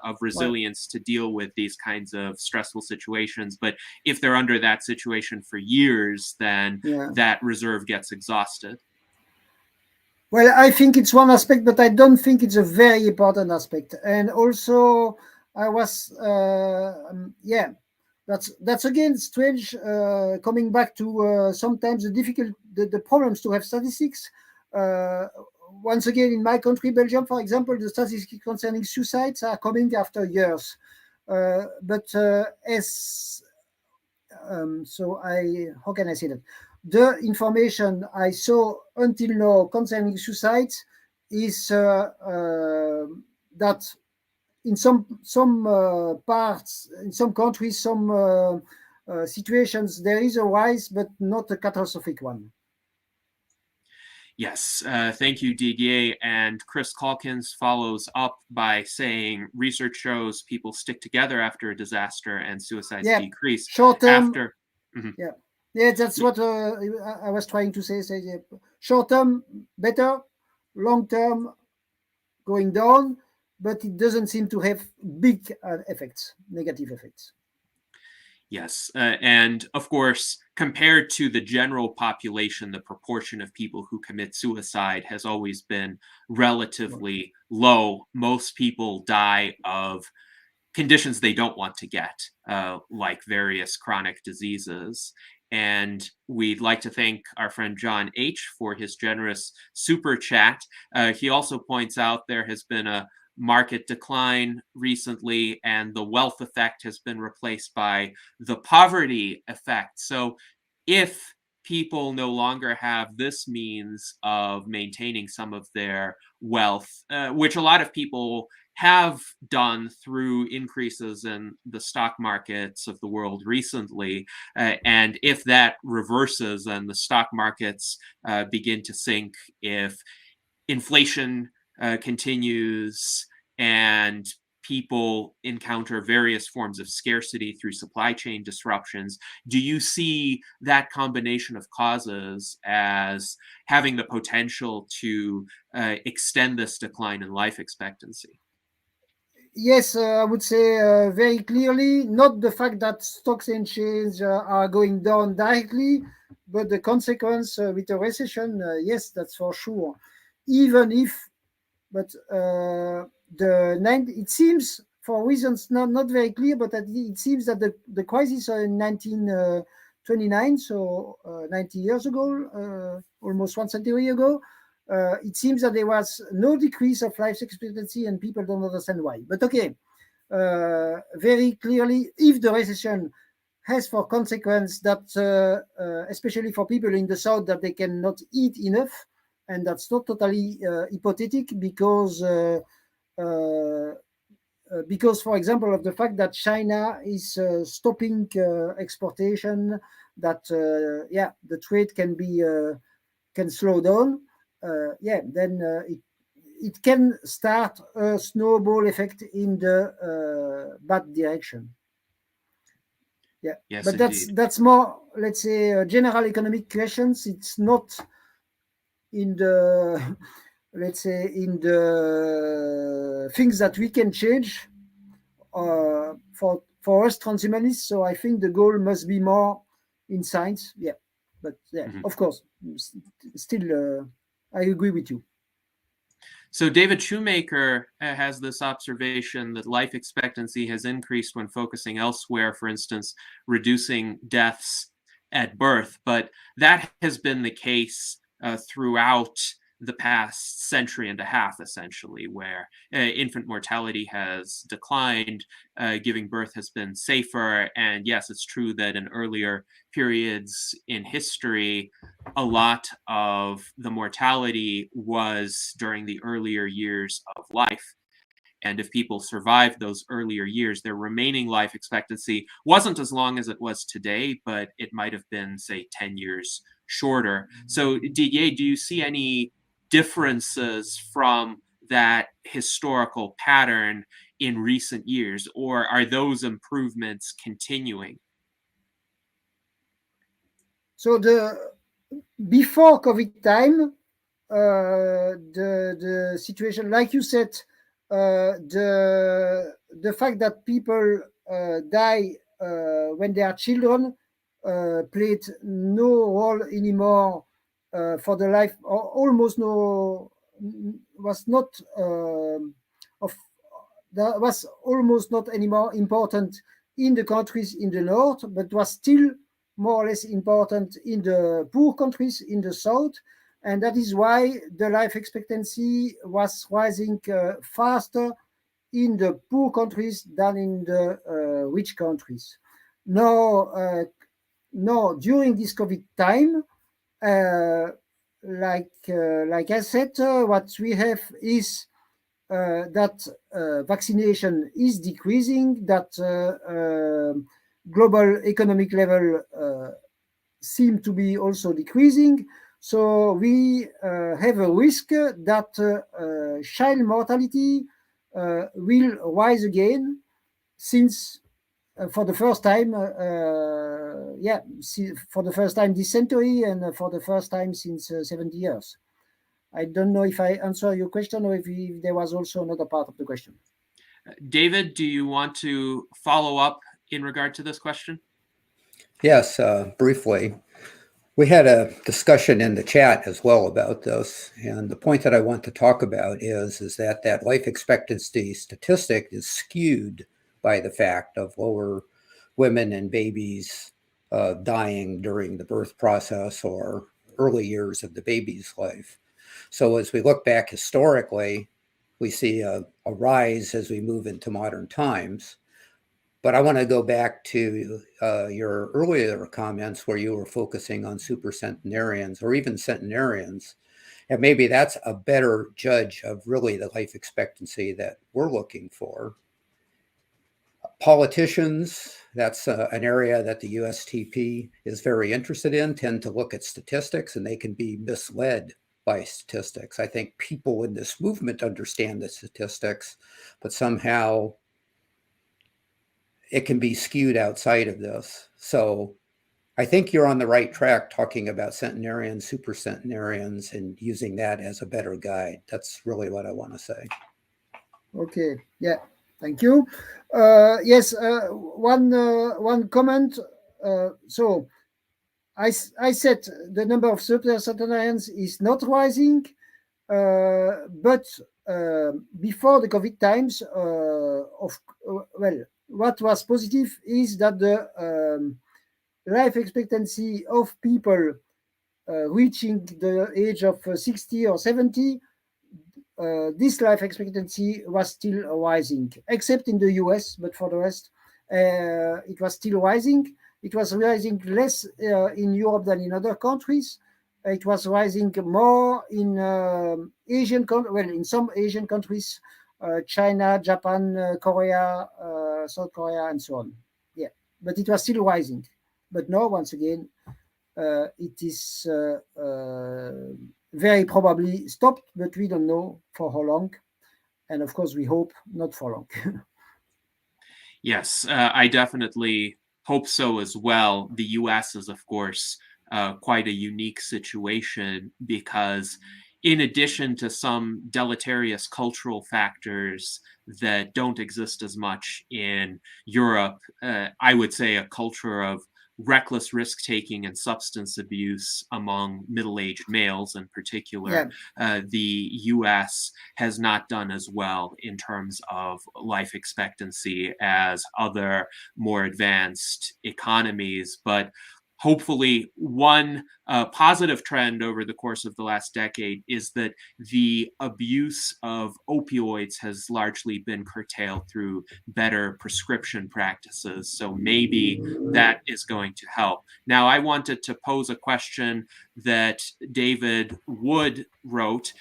of resilience to deal with these kinds of stressful situations. But if they're under that situation for years, then that reserve gets exhausted. Well, I think it's one aspect, but I don't think it's a very important aspect. And also, I was, that's again strange. Coming back to sometimes the problems to have statistics. Once again, in my country, Belgium, for example, the statistics concerning suicides are coming after years. How can I say that? The information I saw until now concerning suicides is that in some parts, in some countries, some situations, there is a rise, but not a catastrophic one. Yes, thank you, Didier. And Chris Calkins follows up by saying, research shows people stick together after a disaster and suicides decrease. Short term. After. Mm-hmm. Yeah, that's what I was trying to say. Short term, better. Long term, going down, but it doesn't seem to have big effects, negative effects. Yes, and of course, compared to the general population, the proportion of people who commit suicide has always been relatively low. Most people die of conditions they don't want to get, like various chronic diseases. And we'd like to thank our friend John H. for his generous super chat. He also points out there has been a market decline recently, and the wealth effect has been replaced by the poverty effect. So if people no longer have this means of maintaining some of their wealth, which a lot of people have done through increases in the stock markets of the world recently, and if that reverses and the stock markets begin to sink, if inflation continues and people encounter various forms of scarcity through supply chain disruptions, do you see that combination of causes as having the potential to extend this decline in life expectancy? Yes, I would say very clearly, not the fact that stocks and shares are going down directly, but the consequence with a recession, yes, that's for sure. Even if, but it seems, for reasons not very clear, but it seems that the crisis in 1929, so 90 years ago, almost 1 century ago, it seems that there was no decrease of life expectancy, and people don't understand why. But okay, very clearly, if the recession has for consequence that, especially for people in the South, that they cannot eat enough, and that's not totally hypothetical, because, for example, of the fact that China is stopping exportation, that the trade can slow down, then it can start a snowball effect in the bad direction. Yeah, Yes, but indeed. that's more, let's say, general economic questions. It's not in the let's say in the things that we can change for us transhumanists. So I think the goal must be more in science. Yeah, but of course, still I agree with you. So David Shoemaker has this observation that life expectancy has increased when focusing elsewhere, for instance, reducing deaths at birth. But that has been the case throughout the past century and a half, essentially, where infant mortality has declined, giving birth has been safer. And yes, it's true that in earlier periods in history, a lot of the mortality was during the earlier years of life. And if people survived those earlier years, their remaining life expectancy wasn't as long as it was today, but it might have been, say, 10 years shorter. So, Didier, do you see any differences from that historical pattern in recent years, or are those improvements continuing? So before COVID time, the situation, like you said, the fact that people die when they are children played no role anymore for the life, or almost no, was not that was almost not anymore important in the countries in the north, but was still more or less important in the poor countries in the south. And that is why the life expectancy was rising faster in the poor countries than in the rich countries. Now, during this COVID time, like I said, what we have is that vaccination is decreasing, that global economic level seem to be also decreasing. So we have a risk that child mortality will rise again, since for the first time, for the first time this century, and for the first time since 70 years. I don't know if I answer your question, or if there was also another part of the question. David, do you want to follow up in regard to this question? Yes, briefly. We had a discussion in the chat as well about this, and the point that I want to talk about is that life expectancy statistic is skewed by the fact of lower women and babies dying during the birth process or early years of the baby's life. So as we look back historically, we see a rise as we move into modern times. But I want to go back to your earlier comments where you were focusing on super centenarians or even centenarians. And maybe that's a better judge of really the life expectancy that we're looking for. Politicians, that's an area that the USTP is very interested in, tend to look at statistics, and they can be misled by statistics. I think people in this movement understand the statistics, but somehow it can be skewed outside of this. So I think you're on the right track talking about centenarians, super centenarians, and using that as a better guide. That's really what I want to say. Okay, yeah, thank you. Yes, one comment. So I said the number of super centenarians is not rising, but before the COVID times, what was positive is that the life expectancy of people reaching the age of 60 or 70, this life expectancy was still rising, except in the US, but for the rest, it was still rising. It was rising less in Europe than in other countries. It was rising more in Asian countries, well, in some Asian countries, China, Japan, Korea, South Korea, and so on. Yeah, but it was still rising. But now, once again, it is very probably stopped, but we don't know for how long. And of course, we hope not for long. Yes, I definitely hope so as well. The US is, of course, quite a unique situation because, in addition to some deleterious cultural factors that don't exist as much in Europe, I would say a culture of reckless risk taking and substance abuse among middle aged males in particular. The US has not done as well in terms of life expectancy as other more advanced economies. But hopefully, one positive trend over the course of the last decade is that the abuse of opioids has largely been curtailed through better prescription practices. So maybe that is going to help. Now, I wanted to pose a question that David Wood wrote.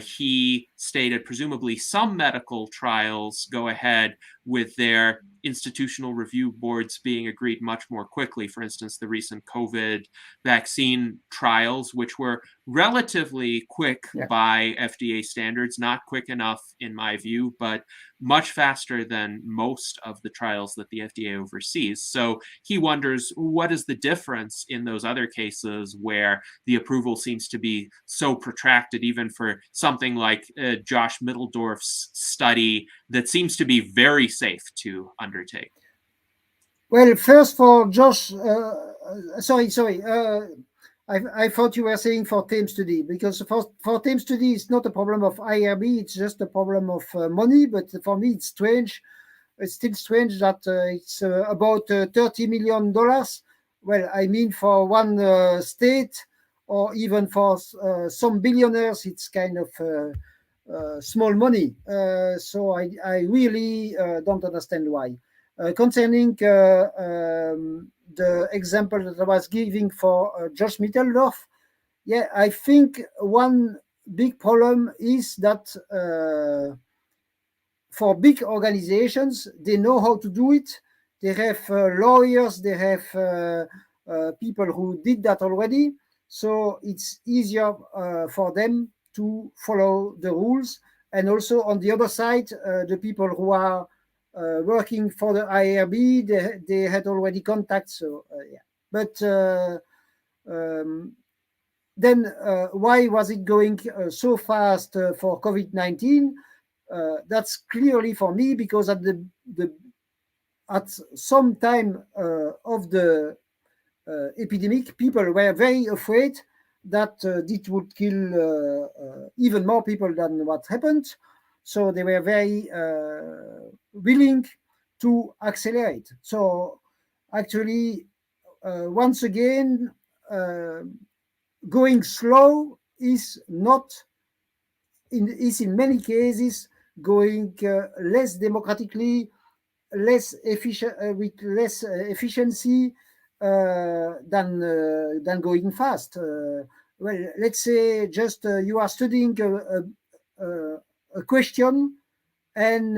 He stated presumably some medical trials go ahead with their institutional review boards being agreed much more quickly. For instance, the recent COVID vaccine trials, which were relatively quick by FDA standards, not quick enough in my view, but much faster than most of the trials that the FDA oversees. So he wonders, what is the difference in those other cases where the approval seems to be so protracted, even for something like Josh Middledorf's study that seems to be very safe to undertake? Well, first for Josh, sorry. I thought you were saying for team study, because for team study, it's not a problem of IRB, it's just a problem of money. But for me, it's strange. It's still strange that it's about $30 million. Well, I mean, for one state, or even for some billionaires, it's kind of small money. So I really don't understand why. Concerning the example that I was giving for Josh Mitteldorf, I think one big problem is that for big organizations, they know how to do it. They have lawyers, they have people who did that already. So it's easier for them to follow the rules. And also on the other side, the people who are working for the IRB, they had already contacts. So but then why was it going so fast for COVID-19? That's clearly for me because at some time of the epidemic, people were very afraid that it would kill even more people than what happened. So they were very willing to accelerate. So actually, once again, going slow is not is in many cases going less democratically, less efficient, with less efficiency than going fast. Well, let's say just you are studying a question, and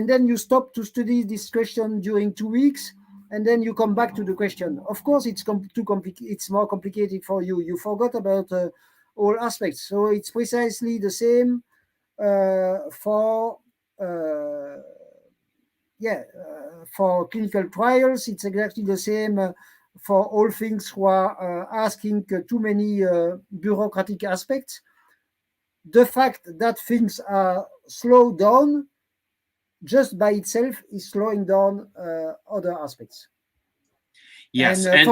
then you stop to study this question during 2 weeks, and then you come back to the question. Of course, it's too complicated. It's more complicated for you. You forgot about all aspects. So it's precisely the same for clinical trials. It's exactly the same for all things who are asking too many bureaucratic aspects. The fact that things are slowed down just by itself is slowing down other aspects. Yes, and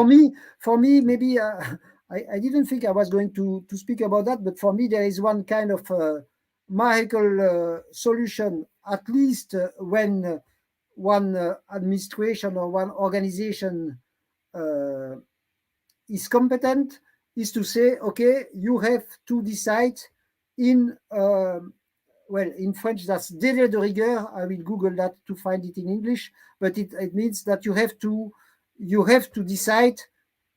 for me, maybe I didn't think I was going to speak about that, but for me, there is one kind of miracle solution, at least when one administration or one organization is competent, is to say, okay, you have to decide in in French, that's délai de rigueur. I will Google that to find it in English, but it means that you have to decide,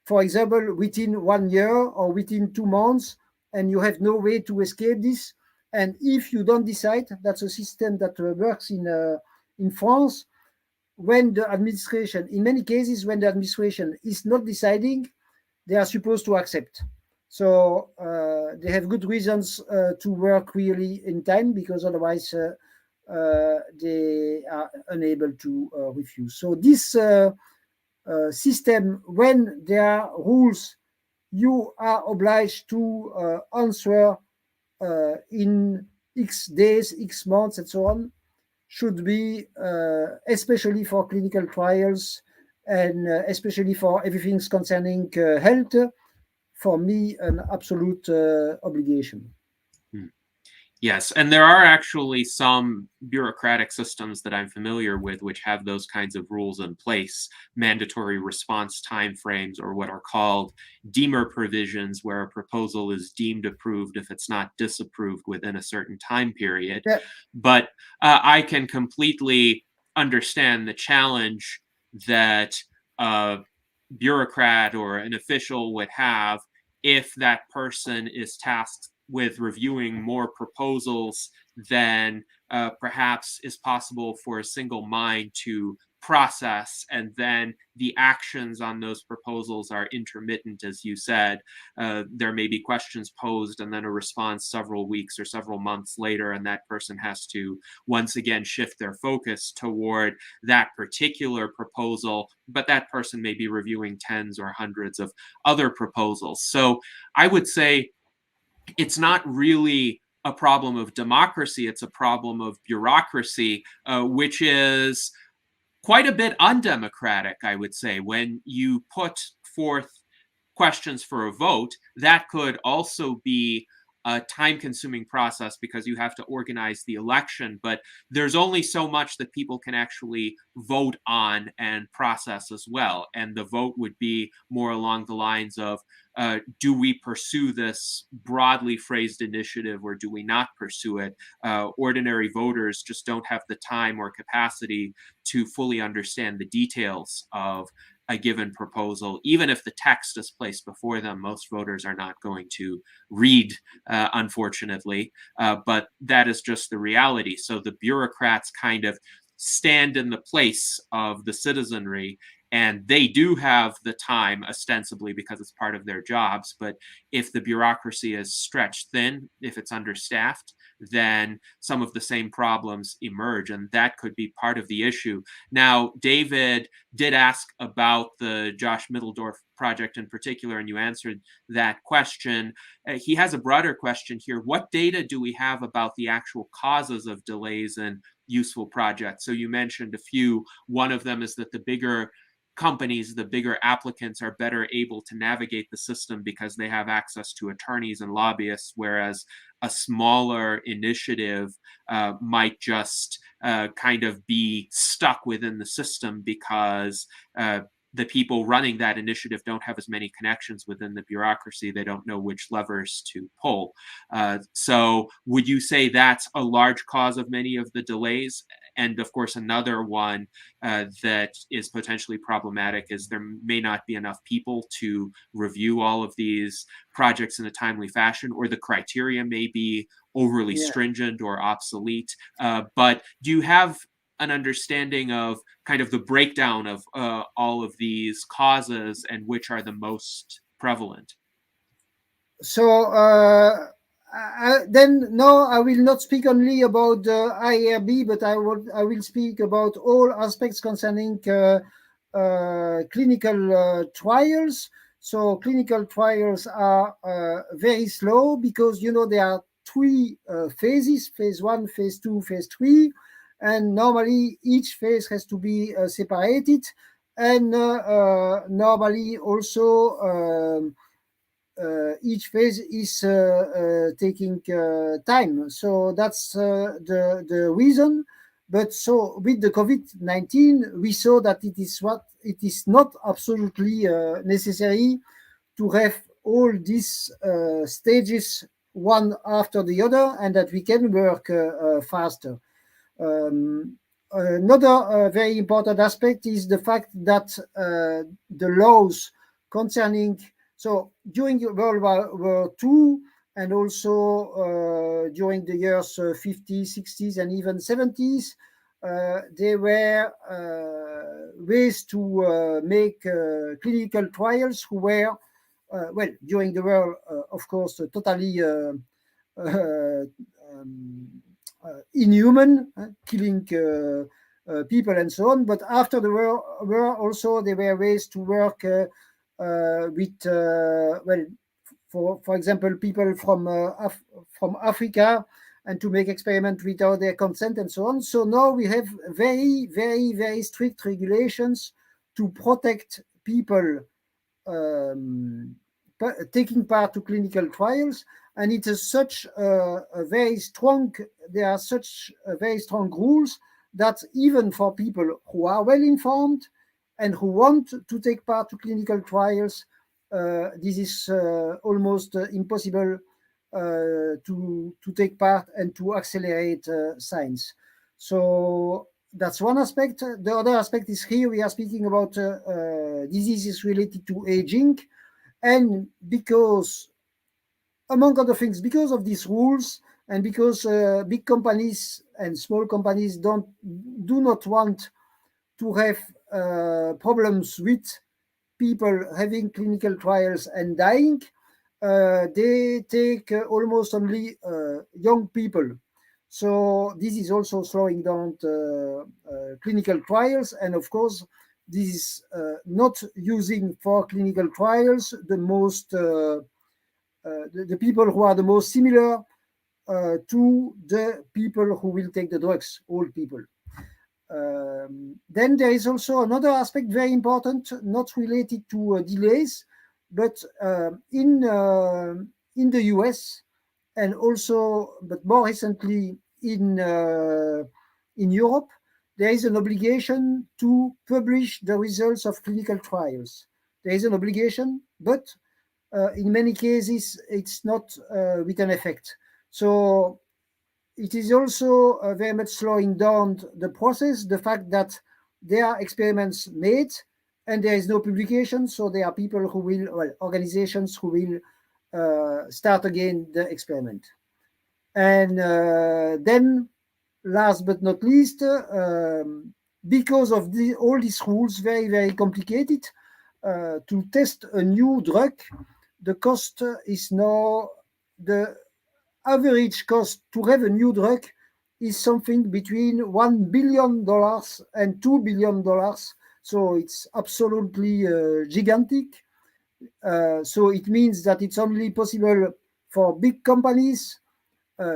for example, within 1 year or within 2 months, and you have no way to escape this. And if you don't decide, that's a system that works in France. when the administration, in many cases, when the administration is not deciding, they are supposed to accept. So they have good reasons to work really in time, because otherwise they are unable to refuse. So this system, when there are rules, you are obliged to answer in X days, X months, and so on, should be, especially for clinical trials and especially for everything concerning health, for me, an absolute obligation. Yes, and there are actually some bureaucratic systems that I'm familiar with which have those kinds of rules in place, mandatory response timeframes, or what are called deemer provisions, where a proposal is deemed approved if it's not disapproved within a certain time period. Yeah. But I can completely understand the challenge that a bureaucrat or an official would have if that person is tasked with reviewing more proposals than perhaps is possible for a single mind to process, and then the actions on those proposals are intermittent, as you said. There may be questions posed and then a response several weeks or several months later, and that person has to once again shift their focus toward that particular proposal, but that person may be reviewing tens or hundreds of other proposals. So I would say it's not really a problem of democracy, it's a problem of bureaucracy, which is quite a bit undemocratic, I would say. When you put forth questions for a vote, that could also be a time-consuming process because you have to organize the election, but there's only so much that people can actually vote on and process as well. And the vote would be more along the lines of, do we pursue this broadly phrased initiative or do we not pursue it? Ordinary voters just don't have the time or capacity to fully understand the details of a given proposal. Even if the text is placed before them, most voters are not going to read, unfortunately, but that is just the reality. So the bureaucrats kind of stand in the place of the citizenry, and they do have the time, ostensibly, because it's part of their jobs. But if the bureaucracy is stretched thin, if it's understaffed, then some of the same problems emerge, and that could be part of the issue. Now, David did ask about the Josh Middledorf project in particular, and you answered that question. He has a broader question here. What data do we have about the actual causes of delays in useful projects? So you mentioned a few. One of them is that the bigger companies, the bigger applicants, are better able to navigate the system because they have access to attorneys and lobbyists, whereas a smaller initiative might just kind of be stuck within the system because the people running that initiative don't have as many connections within the bureaucracy. They don't know which levers to pull. So would you say that's a large cause of many of the delays? And of course, another one that is potentially problematic is there may not be enough people to review all of these projects in a timely fashion, or the criteria may be overly stringent or obsolete. But do you have an understanding of kind of the breakdown of all of these causes and which are the most prevalent? So then no, I will not speak only about the IRB, but I will speak about all aspects concerning clinical trials. So clinical trials are very slow because, you know, there are three phases: phase 1, phase 2, phase 3, and normally each phase has to be separated, and normally also each phase is taking time. So that's the reason. But so with the COVID-19, we saw that it is not absolutely necessary to have all these stages one after the other, and that we can work faster. Another very important aspect is the fact that the laws concerning, so during World War II and also during the years 50s, 60s, and even 70s, there were ways to make clinical trials who were, well, during the war, of course, totally inhuman, killing people and so on. But after the war also there were ways to work with, well, for example, people from Africa, and to make experiments without their consent and so on. So now we have very, very, very strict regulations to protect people taking part to clinical trials, and it is such a very strong. There are such very strong rules that even for people who are well informed and who want to take part to clinical trials, this is almost impossible to take part and to accelerate science. So that's one aspect. The other aspect is here we are speaking about diseases related to aging, and because, among other things, because of these rules, and because big companies and small companies do not want to have problems with people having clinical trials and dying, they take almost only young people. So this is also slowing down clinical trials, and of course this is not using for clinical trials the most the people who are the most similar to the people who will take the drugs, old people. Then there is also another aspect very important, not related to delays, but in the US, and also, but more recently in Europe, there is an obligation to publish the results of clinical trials. There is an obligation, but in many cases it's not with an effect. So it is also very much slowing down the process, the fact that there are experiments made and there is no publication. So there are people who will, well, organizations who will start again the experiment. And then, last but not least, because of all these rules, very, very complicated, to test a new drug, the cost is now, the average cost to have a new drug is something between $1 billion and $2 billion. So it's absolutely gigantic. So it means that it's only possible for big companies.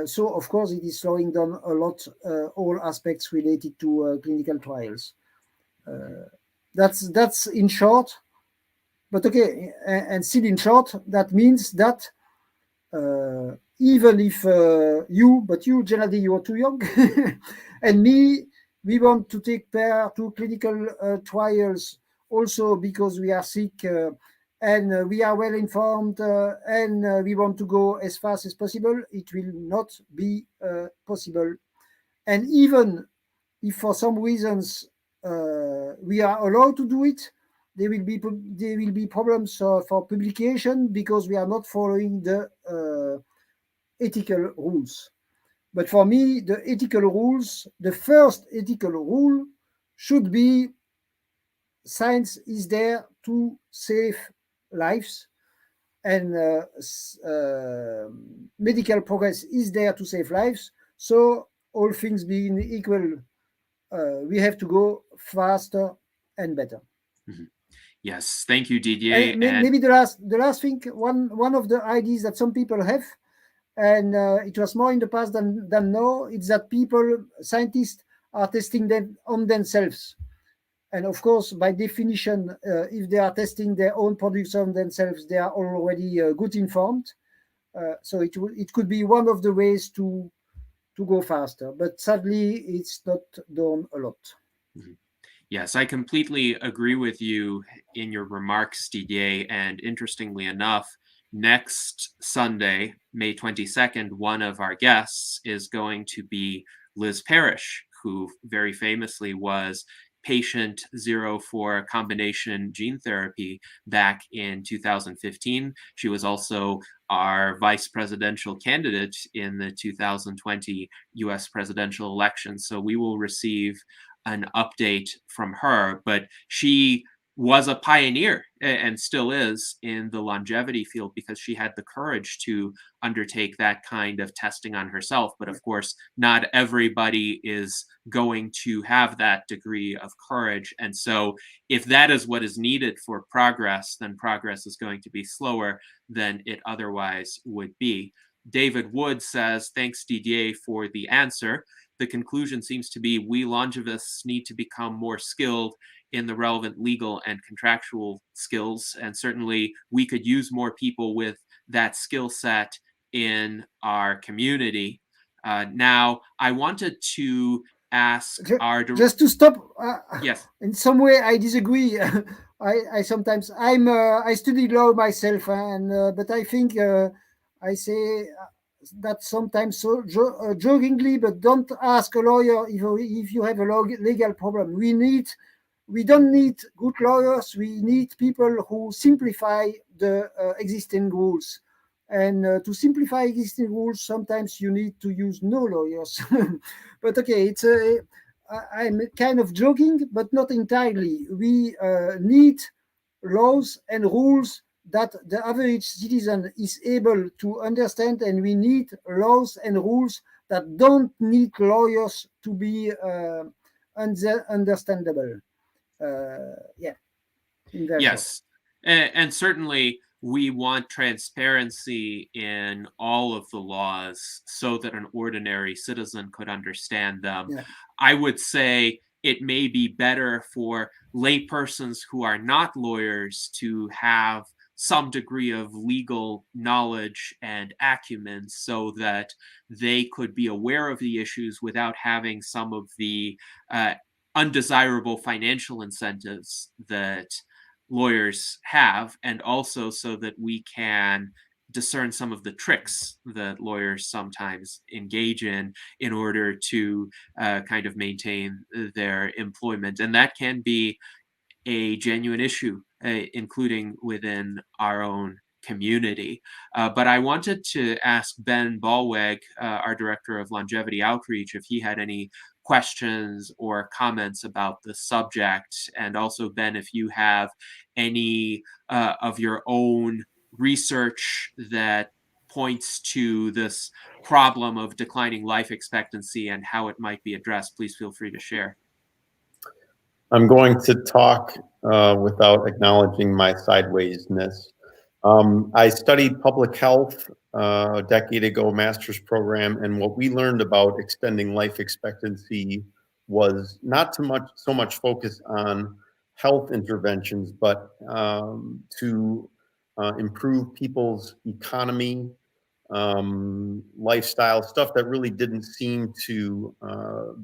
So of course it is slowing down a lot all aspects related to clinical trials. That's in short. But okay, and still in short, that means that even if you, generally you are too young, and me, we want to take part to clinical trials also because we are sick and we are well informed and we want to go as fast as possible, it will not be possible. And even if for some reasons we are allowed to do it, there will be problems for publication because we are not following the ethical rules. But for me, the ethical rules, the first ethical rule should be science is there to save lives, and medical progress is there to save lives. So all things being equal, we have to go faster and better. Mm-hmm. Yes, thank you, Didier. And maybe the last thing, one of the ideas that some people have, and it was more in the past than now, it's that scientists are testing them on themselves. And of course, by definition, if they are testing their own products on themselves, they are already good informed. So it could be one of the ways to go faster. But sadly, it's not done a lot. Mm-hmm. Yes, I completely agree with you in your remarks, Didier. And interestingly enough, next Sunday, May 22nd, one of our guests is going to be Liz Parrish, who very famously was patient zero for combination gene therapy back in 2015. She was also our vice presidential candidate in the 2020 US presidential election. So we will receive an update from her, but she was a pioneer and still is in the longevity field because she had the courage to undertake that kind of testing on herself. But of course, not everybody is going to have that degree of courage. And so if that is what is needed for progress, then progress is going to be slower than it otherwise would be. David Wood says, thanks Didier for the answer. The conclusion seems to be we longevists need to become more skilled in the relevant legal and contractual skills. And certainly we could use more people with that skill set in our community. Now, I wanted to ask just to stop. Yes. In some way, I disagree. I sometimes I studied law myself, and but I think I say that sometimes so jokingly, but don't ask a lawyer if you have a legal problem. We don't need good lawyers. We need people who simplify the existing rules. And to simplify existing rules, sometimes you need to use no lawyers. But okay, I'm kind of joking, but not entirely. We need laws and rules that the average citizen is able to understand, and we need laws and rules that don't need lawyers to be understandable. Yeah. Yes, and certainly we want transparency in all of the laws so that an ordinary citizen could understand them. Yeah. I would say it may be better for laypersons who are not lawyers to have some degree of legal knowledge and acumen so that they could be aware of the issues without having some of the undesirable financial incentives that lawyers have, and also so that we can discern some of the tricks that lawyers sometimes engage in order to kind of maintain their employment. And that can be a genuine issue, including within our own community. But I wanted to ask Ben Ballweg, our Director of Longevity Outreach, if he had any questions or comments about the subject. And also, Ben, if you have any of your own research that points to this problem of declining life expectancy and how it might be addressed, please feel free to share. I'm going to talk without acknowledging my sidewaysness. I studied public health a decade ago, master's program, and what we learned about extending life expectancy was not so much focus on health interventions, but to improve people's economy, lifestyle, stuff that really didn't seem to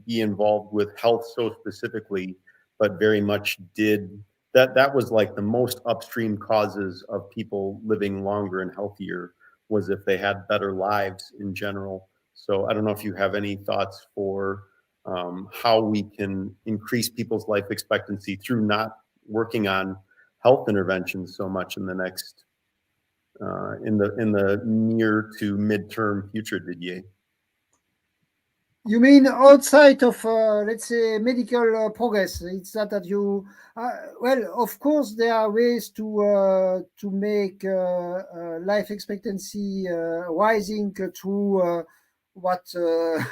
be involved with health so specifically, but very much did. That was like the most upstream causes of people living longer and healthier, was if they had better lives in general. So I don't know if you have any thoughts for how we can increase people's life expectancy through not working on health interventions so much in the next in the near to midterm future, Didier. You mean outside of, let's say, medical progress? It's not that you, well, of course, there are ways to make life expectancy rising through what,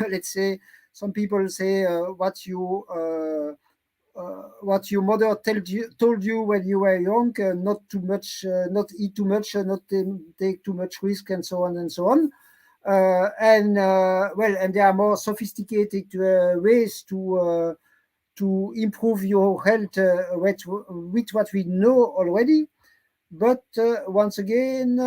let's say, some people say what your mother told you when you were young, not too much, not eat too much, not take too much risk, and so on and so on. And there are more sophisticated ways to improve your health with what we know already. But once again,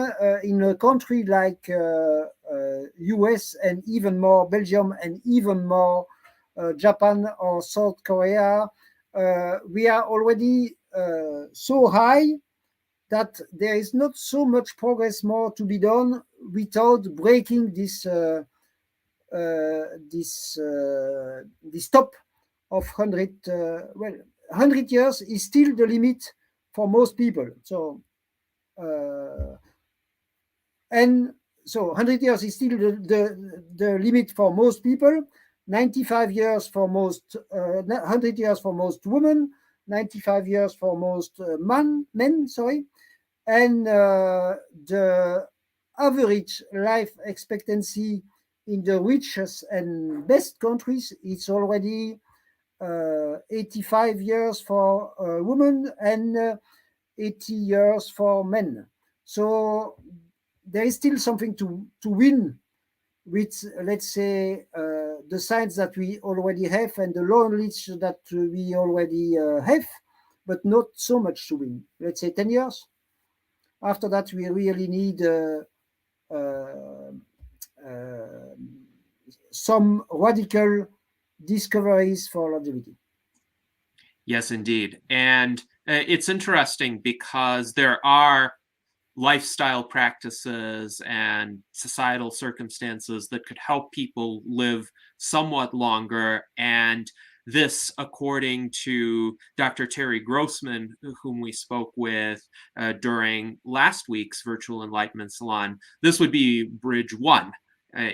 in a country like US and even more Belgium and even more Japan or South Korea, we are already so high that there is not so much progress more to be done without breaking this top of 100. 100 years is still the limit for most people. So, and so 100 years is still the limit for most people. 95 years for most, 100 years for most women, 95 years for most men, sorry. And the average life expectancy in the richest and best countries is already 85 years for women and 80 years for men. So there is still something to win with, let's say, the science that we already have and the knowledge that we already have, but not so much to win. Let's say 10 years. After that, we really need some radical discoveries for longevity. Yes, indeed. And it's interesting because there are lifestyle practices and societal circumstances that could help people live somewhat longer. And this, according to Dr. Terry Grossman, whom we spoke with during last week's Virtual Enlightenment Salon, this would be bridge one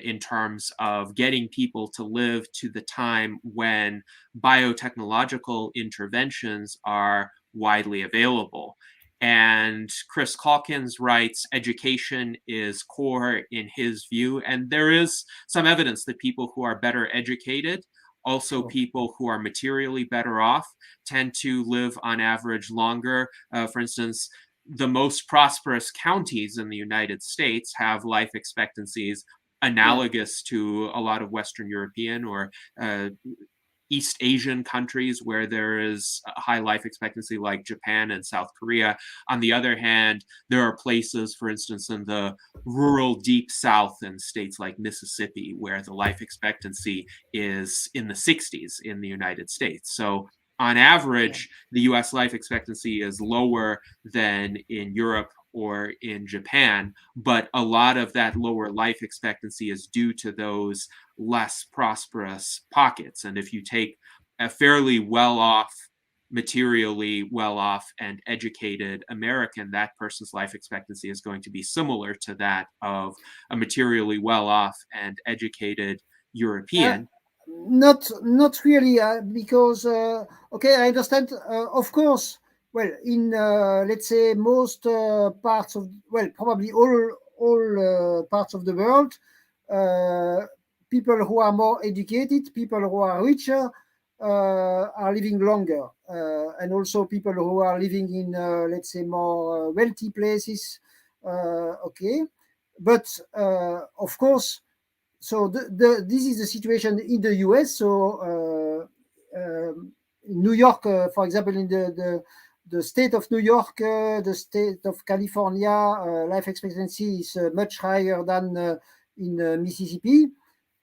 in terms of getting people to live to the time when biotechnological interventions are widely available. And Chris Calkins writes, education is core in his view. And there is some evidence that people who are better educated, also people who are materially better off, tend to live on average longer. For instance, the most prosperous counties in the United States have life expectancies analogous to a lot of Western European or East Asian countries where there is a high life expectancy, like Japan and South Korea. On the other hand, there are places, for instance, in the rural deep South in states like Mississippi, where the life expectancy is in the 60s in the United States. So on average, the US life expectancy is lower than in Europe or in Japan, but a lot of that lower life expectancy is due to those less prosperous pockets. And if you take a fairly well-off, materially well-off and educated American, that person's life expectancy is going to be similar to that of a materially well-off and educated European. Not really, because okay, I understand. Of course, well, in let's say most parts of, well, probably all parts of the world, people who are more educated, people who are richer, are living longer, and also people who are living in let's say more wealthy places. Okay, but of course. So this is the situation in the US. So in New York, for example, in the state of New York, the state of California, life expectancy is much higher than in Mississippi.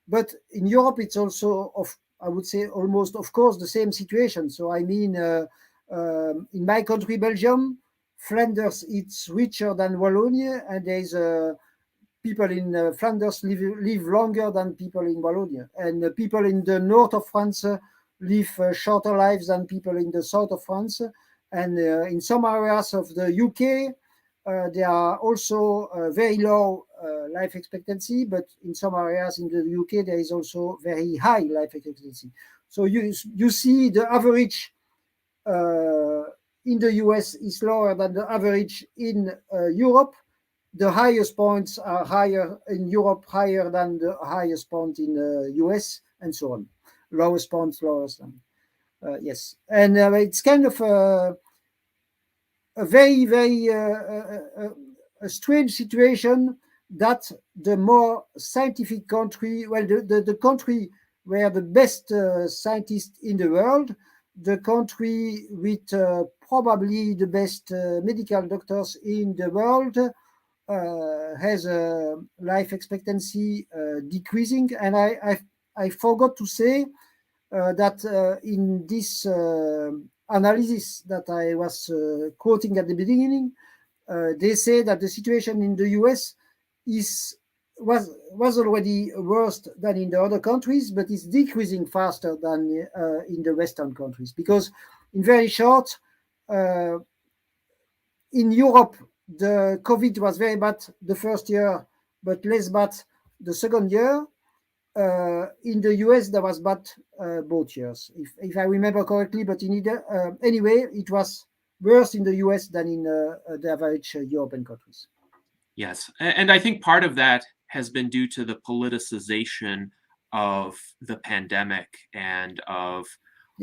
But in Europe, it's also, I would say, almost, of course, the same situation. So I mean, in my country, Belgium, Flanders, it's richer than Wallonia, and there's people in Flanders live longer than people in Wallonia, and people in the north of France live shorter lives than people in the south of France. And in some areas of the UK, there are also very low life expectancy, but in some areas in the UK, there is also very high life expectancy. So you see the average in the US is lower than the average in Europe. The highest points are higher in Europe, higher than the highest point in the US, and so on. Lowest points, lowest. Yes, and it's kind of a very, very a strange situation that the more scientific country, well, the country where the best scientists in the world, the country with probably the best medical doctors in the world, has a life expectancy decreasing. And I forgot to say that in this analysis that I was quoting at the beginning, they say that the situation in the US was already worse than in the other countries, but it's decreasing faster than in the Western countries, because in very short, in Europe, the COVID was very bad the first year, but less bad the second year. In the US, there was bad both years, if I remember correctly. But in either, anyway, it was worse in the US than in the average European countries. Yes, and I think part of that has been due to the politicization of the pandemic and of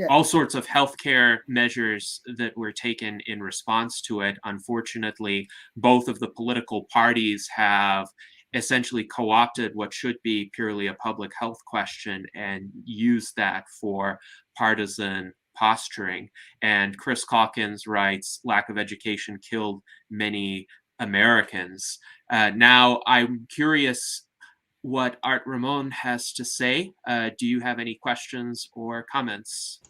all sorts of healthcare measures that were taken in response to it. Unfortunately, both of the political parties have essentially co-opted what should be purely a public health question and used that for partisan posturing. And Chris Calkins writes, lack of education killed many Americans. Now, I'm curious what Art Ramon has to say. Do you have any questions or comments?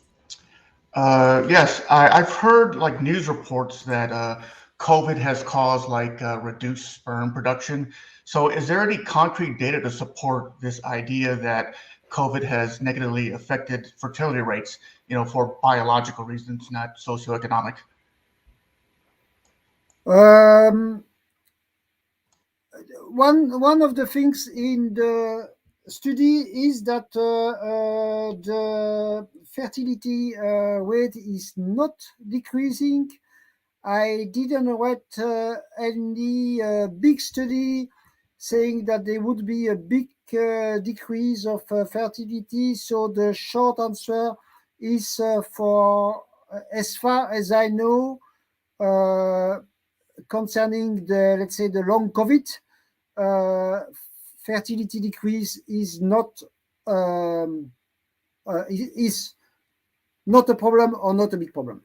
Yes, I've heard like news reports that COVID has caused like reduced sperm production. So is there any concrete data to support this idea that COVID has negatively affected fertility rates, for biological reasons, not socioeconomic? One of the things in the study is that the fertility rate is not decreasing. I didn't read any big study saying that there would be a big decrease of fertility. So the short answer is for as far as I know, concerning the, let's say, the long COVID, fertility decrease is not a problem or not a big problem.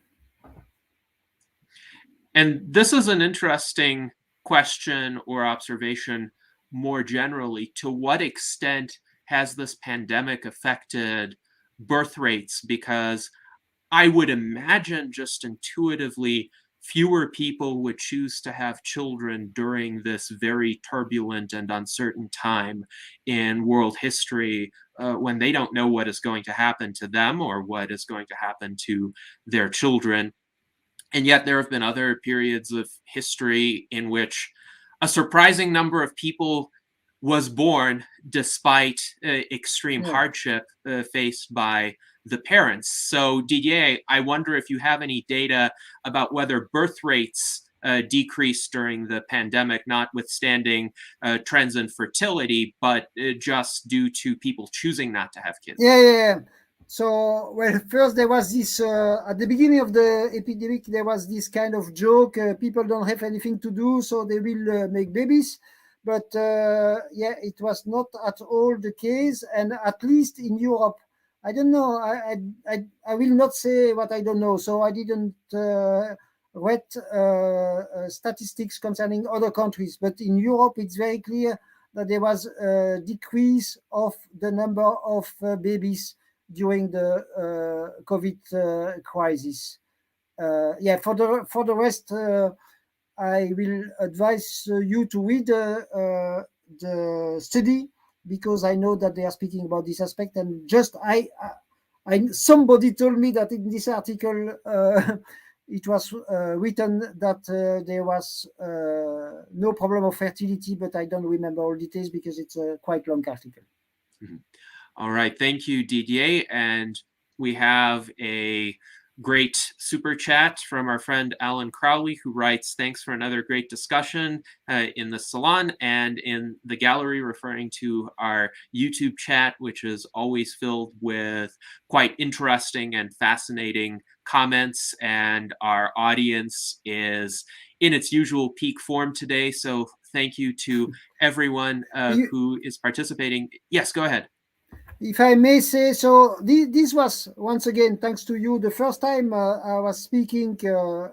And this is an interesting question or observation more generally. To what extent has this pandemic affected birth rates? Because I would imagine just intuitively fewer people would choose to have children during this very turbulent and uncertain time in world history, when they don't know what is going to happen to them or what is going to happen to their children. And yet there have been other periods of history in which a surprising number of people was born despite extreme hardship faced by the parents. So Didier, I wonder if you have any data about whether birth rates decreased during the pandemic, notwithstanding trends in fertility, but just due to people choosing not to have kids. Yeah. So, well, first there was this, at the beginning of the epidemic, there was this kind of joke, people don't have anything to do, so they will make babies. But it was not at all the case. And at least in Europe, I don't know, I will not say what I don't know. So I didn't read statistics concerning other countries. But in Europe, it's very clear that there was a decrease of the number of babies during the COVID crisis. For the rest, I will advise you to read the study, because I know that they are speaking about this aspect. And just somebody told me that in this article it was written that there was no problem of fertility, but I don't remember all details because it's a quite long article. Mm-hmm. All right, thank you, Didier. And we have a great super chat from our friend Alan Crowley, who writes, thanks for another great discussion in the salon and in the gallery, referring to our YouTube chat, which is always filled with quite interesting and fascinating comments. And our audience is in its usual peak form today. So thank you to everyone who is participating. Yes, go ahead. If I may say so, this was, once again, thanks to you, the first time I was speaking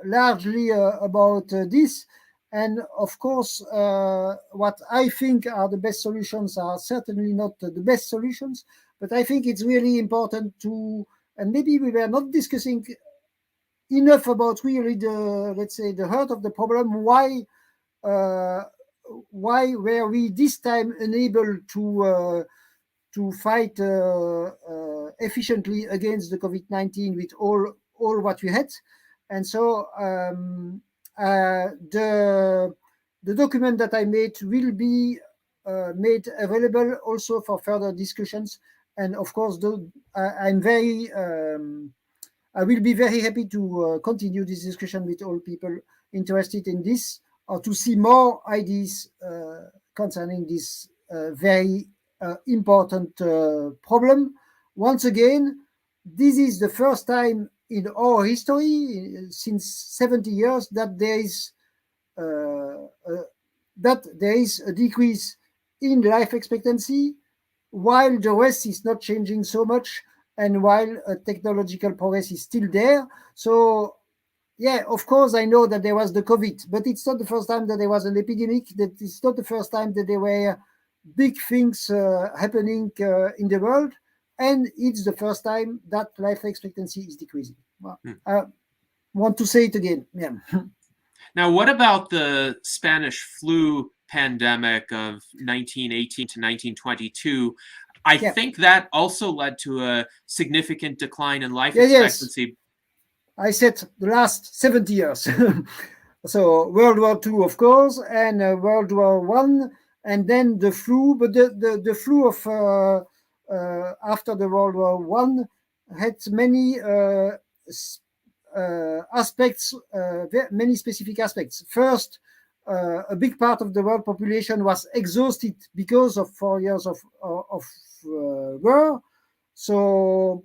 largely about this. And of course, what I think are the best solutions are certainly not the best solutions. But I think it's really important to, and maybe we were not discussing enough about really the, let's say, the heart of the problem. Why were we this time unable to fight efficiently against the COVID-19 with all all what we had. And so the document that I made will be made available also for further discussions. And of course, I will be very happy to continue this discussion with all people interested in this, or to see more ideas concerning this very important problem. Once again, this is the first time in our history, since 70 years, that there is a decrease in life expectancy, while the rest is not changing so much, and while technological progress is still there. So, yeah, of course, I know that there was the COVID, but it's not the first time that there was an epidemic. That it's not the first time that there were big things happening in the world, and it's the first time that life expectancy is decreasing. Well, I want to say it again. Yeah. Now, what about the Spanish flu pandemic of 1918 to 1922? I think that also led to a significant decline in life expectancy. Yes. I said the last 70 years. So World War II, of course, and World War I, and then the flu. But the flu of after the World War I had many aspects, many specific aspects. First, a big part of the world population was exhausted because of 4 years of war. So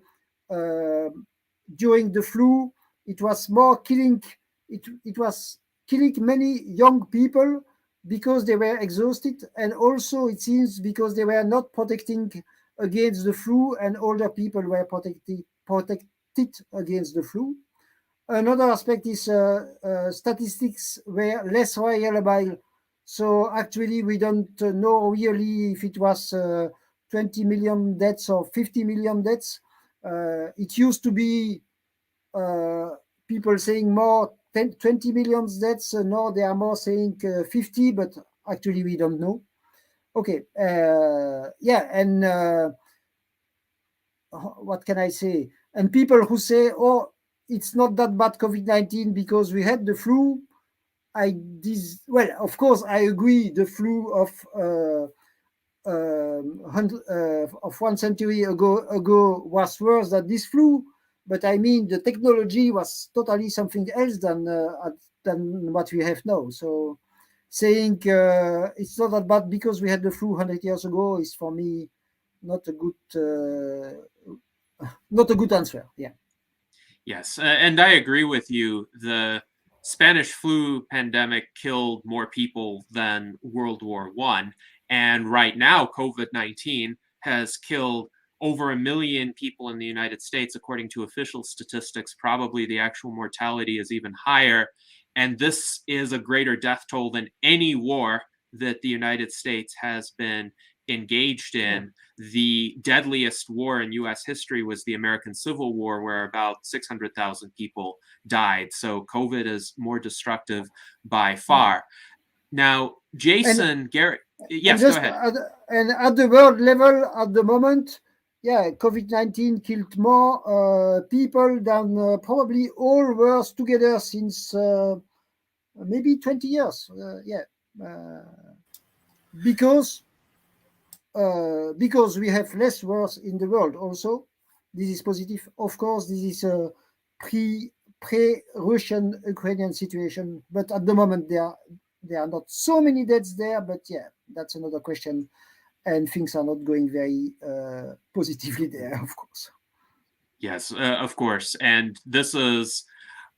during the flu, it was more killing. It was killing many young people because they were exhausted, and also it seems because they were not protecting against the flu, and older people were protected against the flu. Another aspect is statistics were less reliable. So actually, we don't know really if it was 20 million deaths or 50 million deaths. It used to be people saying more 20 million deaths. Now they are more saying 50, but actually we don't know. Okay, yeah, and what can I say? And people who say, oh, it's not that bad COVID-19 because we had the flu. Well, of course, I agree. The flu of 1 century ago was worse than this flu. But I mean, the technology was totally something else than what we have now. So saying it's not that bad because we had the flu 100 years ago is, for me, not a good answer. Yeah. Yes, and I agree with you. The Spanish flu pandemic killed more people than World War I. And right now, COVID-19 has killed over 1 million people in the United States, according to official statistics. Probably the actual mortality is even higher. And this is a greater death toll than any war that the United States has been engaged in. The deadliest war in U.S. history was the American Civil War, where about 600,000 people died. So COVID is more destructive by far. Now, Jason, Garrett, yes, go ahead. And at the world level, at the moment, yeah, COVID-19 killed more people than probably all wars together since maybe 20 years. Because we have less wars in the world also. This is positive. Of course, this is a pre-Russian Ukrainian situation, but at the moment there are not so many deaths there, but yeah, that's another question, and things are not going very positively there, of course. Yes, of course. And this is,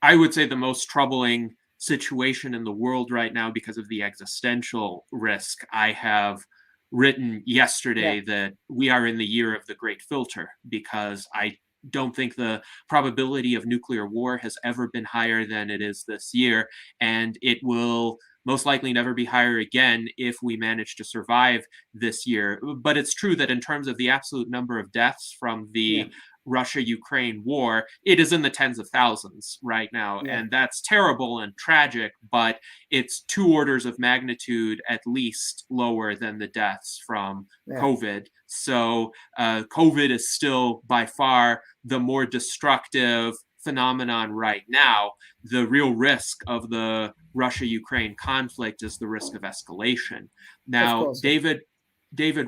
I would say, the most troubling situation in the world right now because of the existential risk. I have written yesterday that we are in the year of the great filter, because I don't think the probability of nuclear war has ever been higher than it is this year, and it will most likely never be higher again if we manage to survive this year. But it's true that in terms of the absolute number of deaths from the Russia-Ukraine war, it is in the tens of thousands right now. And that's terrible and tragic, but it's 2 orders of magnitude at least lower than the deaths from COVID. So COVID is still by far the more destructive phenomenon right now. The real risk of the Russia-Ukraine conflict is the risk of escalation. Now, David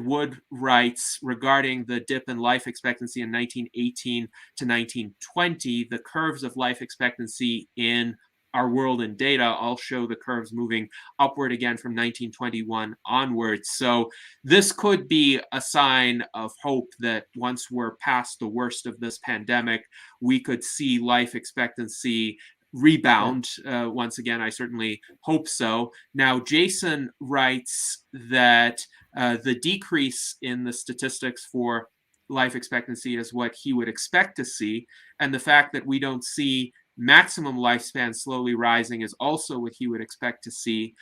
Wood writes regarding the dip in life expectancy in 1918 to 1920, the curves of life expectancy in our world in data all show the curves moving upward again from 1921 onwards. So this could be a sign of hope that once we're past the worst of this pandemic, we could see life expectancy rebound. Once again, I certainly hope so. Now, Jason writes that the decrease in the statistics for life expectancy is what he would expect to see. And the fact that we don't see maximum lifespan slowly rising is also what he would expect to see.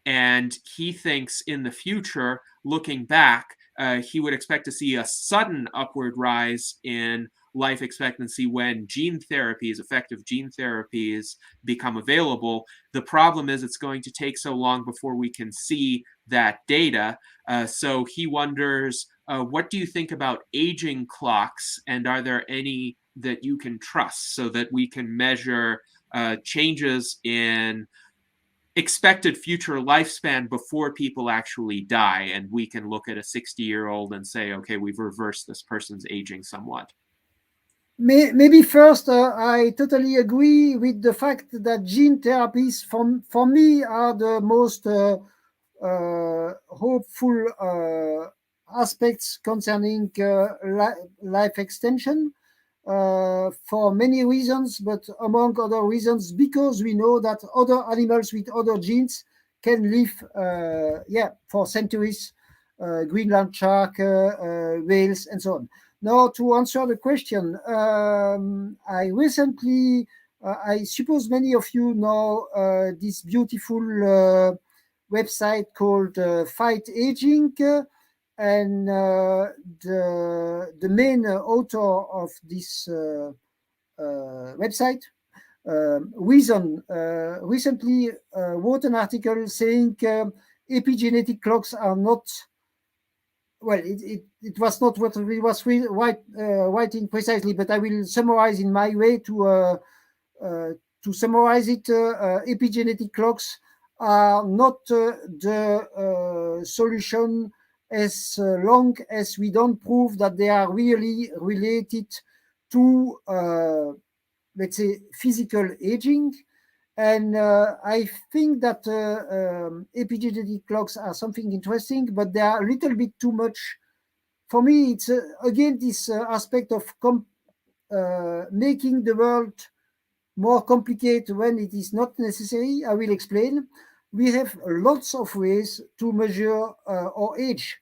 And he thinks in the future, looking back, he would expect to see a sudden upward rise in life expectancy when effective gene therapies become available. The problem is it's going to take so long before we can see that data. So he wonders, what do you think about aging clocks, and are there any that you can trust so that we can measure changes in expected future lifespan before people actually die, and we can look at a 60-year-old and say, okay, we've reversed this person's aging somewhat? Maybe first, I totally agree with the fact that gene therapies, for me, are the most hopeful aspects concerning life extension. For many reasons, but among other reasons, because we know that other animals with other genes can live, for centuries, Greenland shark, whales, and so on. Now, to answer the question, I recently, I suppose many of you know this beautiful website called Fight Aging. And the main author of this website, recently wrote an article saying epigenetic clocks are not, well, it was not what we was writing precisely, but I will summarize in my way to summarize it. Epigenetic clocks are not the solution as long as we don't prove that they are really related to, let's say, physical aging. And I think that epigenetic clocks are something interesting, but they are a little bit too much. For me, it's again this aspect of making the world more complicated when it is not necessary. I will explain. We have lots of ways to measure our age.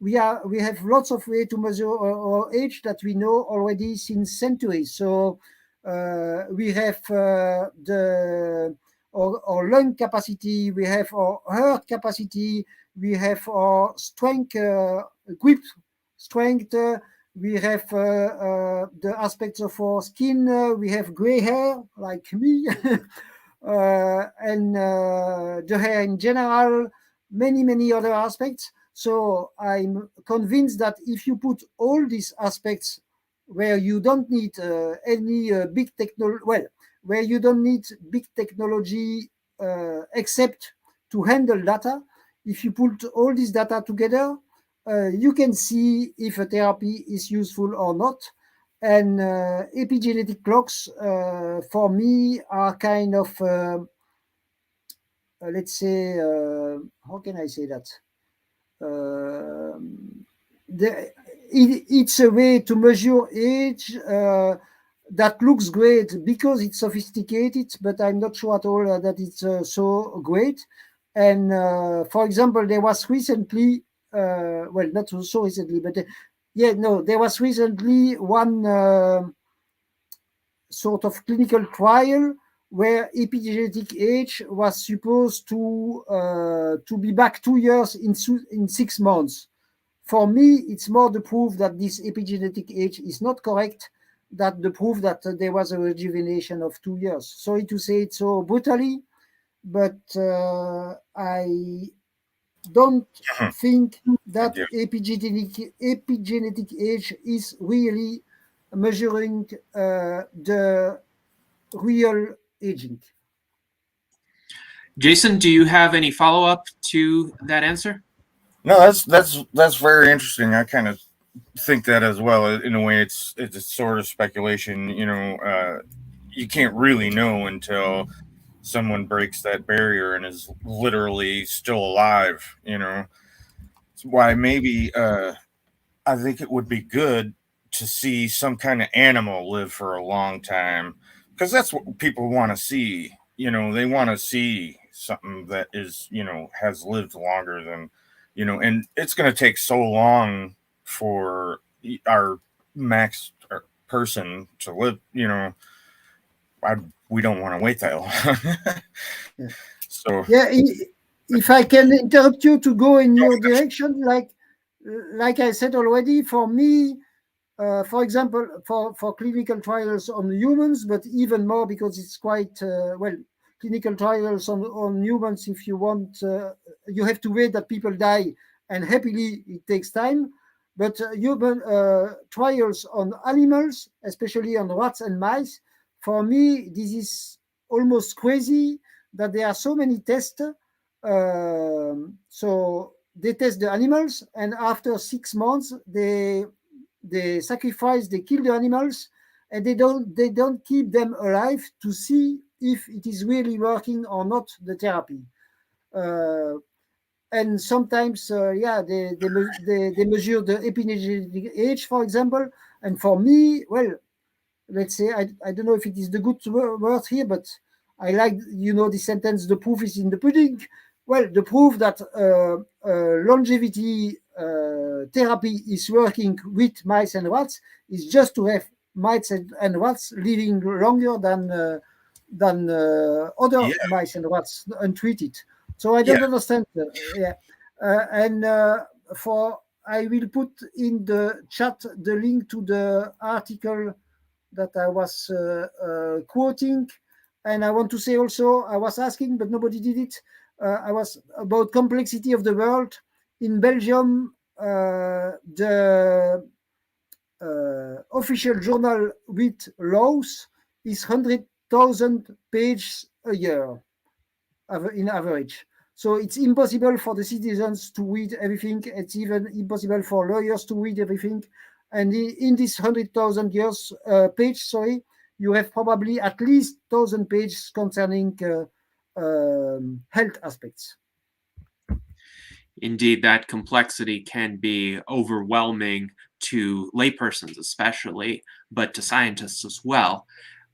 We have lots of ways to measure our age that we know already since centuries. So we have our lung capacity, we have our heart capacity, we have our strength, grip strength, we have the aspects of our skin, we have gray hair like me, and the hair in general, many other aspects. So I'm convinced that if you put all these aspects where you don't need any big technology, where you don't need big technology except to handle data, if you put all this data together, you can see if a therapy is useful or not. And epigenetic clocks, for me, are kind of, let's say, how can I say that? It's a way to measure age that looks great because it's sophisticated, but I'm not sure at all that it's so great. And for example, there was recently, well, not so recently, but there was recently one sort of clinical trial where epigenetic age was supposed to be back 2 years in 6 months. For me, it's more the proof that this epigenetic age is not correct than the proof that there was a rejuvenation of 2 years. Sorry to say it so brutally, but I don't think that epigenetic age is really measuring the real aging. Jason, do you have any follow-up to that answer? No, that's very interesting. I kind of think that as well. In a way, it's a sort of speculation. You can't really know until someone breaks that barrier and is literally still alive. That's why maybe I think it would be good to see some kind of animal live for a long time, because that's what people want to see. They want to see something that is, has lived longer than, and it's going to take so long for our max person to live, we don't want to wait that long. Yeah. So yeah, if I can interrupt you to go in your direction, like I said already, for me, for example, for clinical trials on humans, but even more because it's quite, clinical trials on humans, if you want, you have to wait that people die, and happily it takes time. But human trials on animals, especially on rats and mice, for me, this is almost crazy that there are so many tests. So they test the animals, and after 6 months, they sacrifice, they kill the animals, and they don't keep them alive to see if it is really working or not, the therapy. And sometimes, they measure the epigenetic age, for example. And for me, well, let's say, I don't know if it is the good word here, but I like, the sentence, the proof is in the pudding. Well, the proof that longevity therapy is working with mice and rats is just to have mice and rats living longer than other mice and rats untreated. So I don't understand. I will put in the chat the link to the article that I was quoting. And I want to say also, I was asking, but nobody did it. I was about complexity of the world. In Belgium, the official journal with laws is 100,000 pages a year in average. So it's impossible for the citizens to read everything. It's even impossible for lawyers to read everything. And in this 100,000 page, you have probably at least 1,000 pages concerning health aspects. Indeed, that complexity can be overwhelming to laypersons especially, but to scientists as well.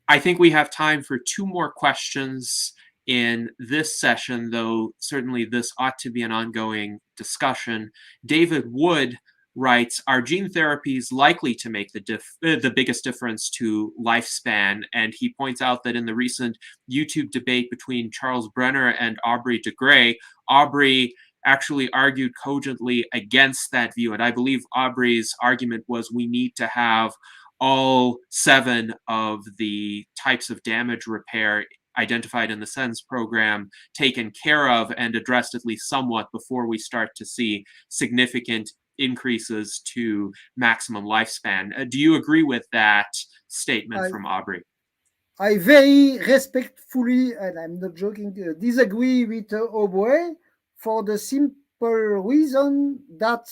I think we have time for 2 more questions in this session, though certainly this ought to be an ongoing discussion. David Wood writes, are gene therapies likely to make the biggest difference to lifespan? And he points out that in the recent YouTube debate between Charles Brenner and Aubrey de Grey, Aubrey actually argued cogently against that view. And I believe Aubrey's argument was we need to have all 7 of the types of damage repair identified in the SENS program taken care of and addressed at least somewhat before we start to see significant increases to maximum lifespan. Do you agree with that statement from Aubrey? I very respectfully, and I'm not joking, disagree with Aubrey for the simple reason that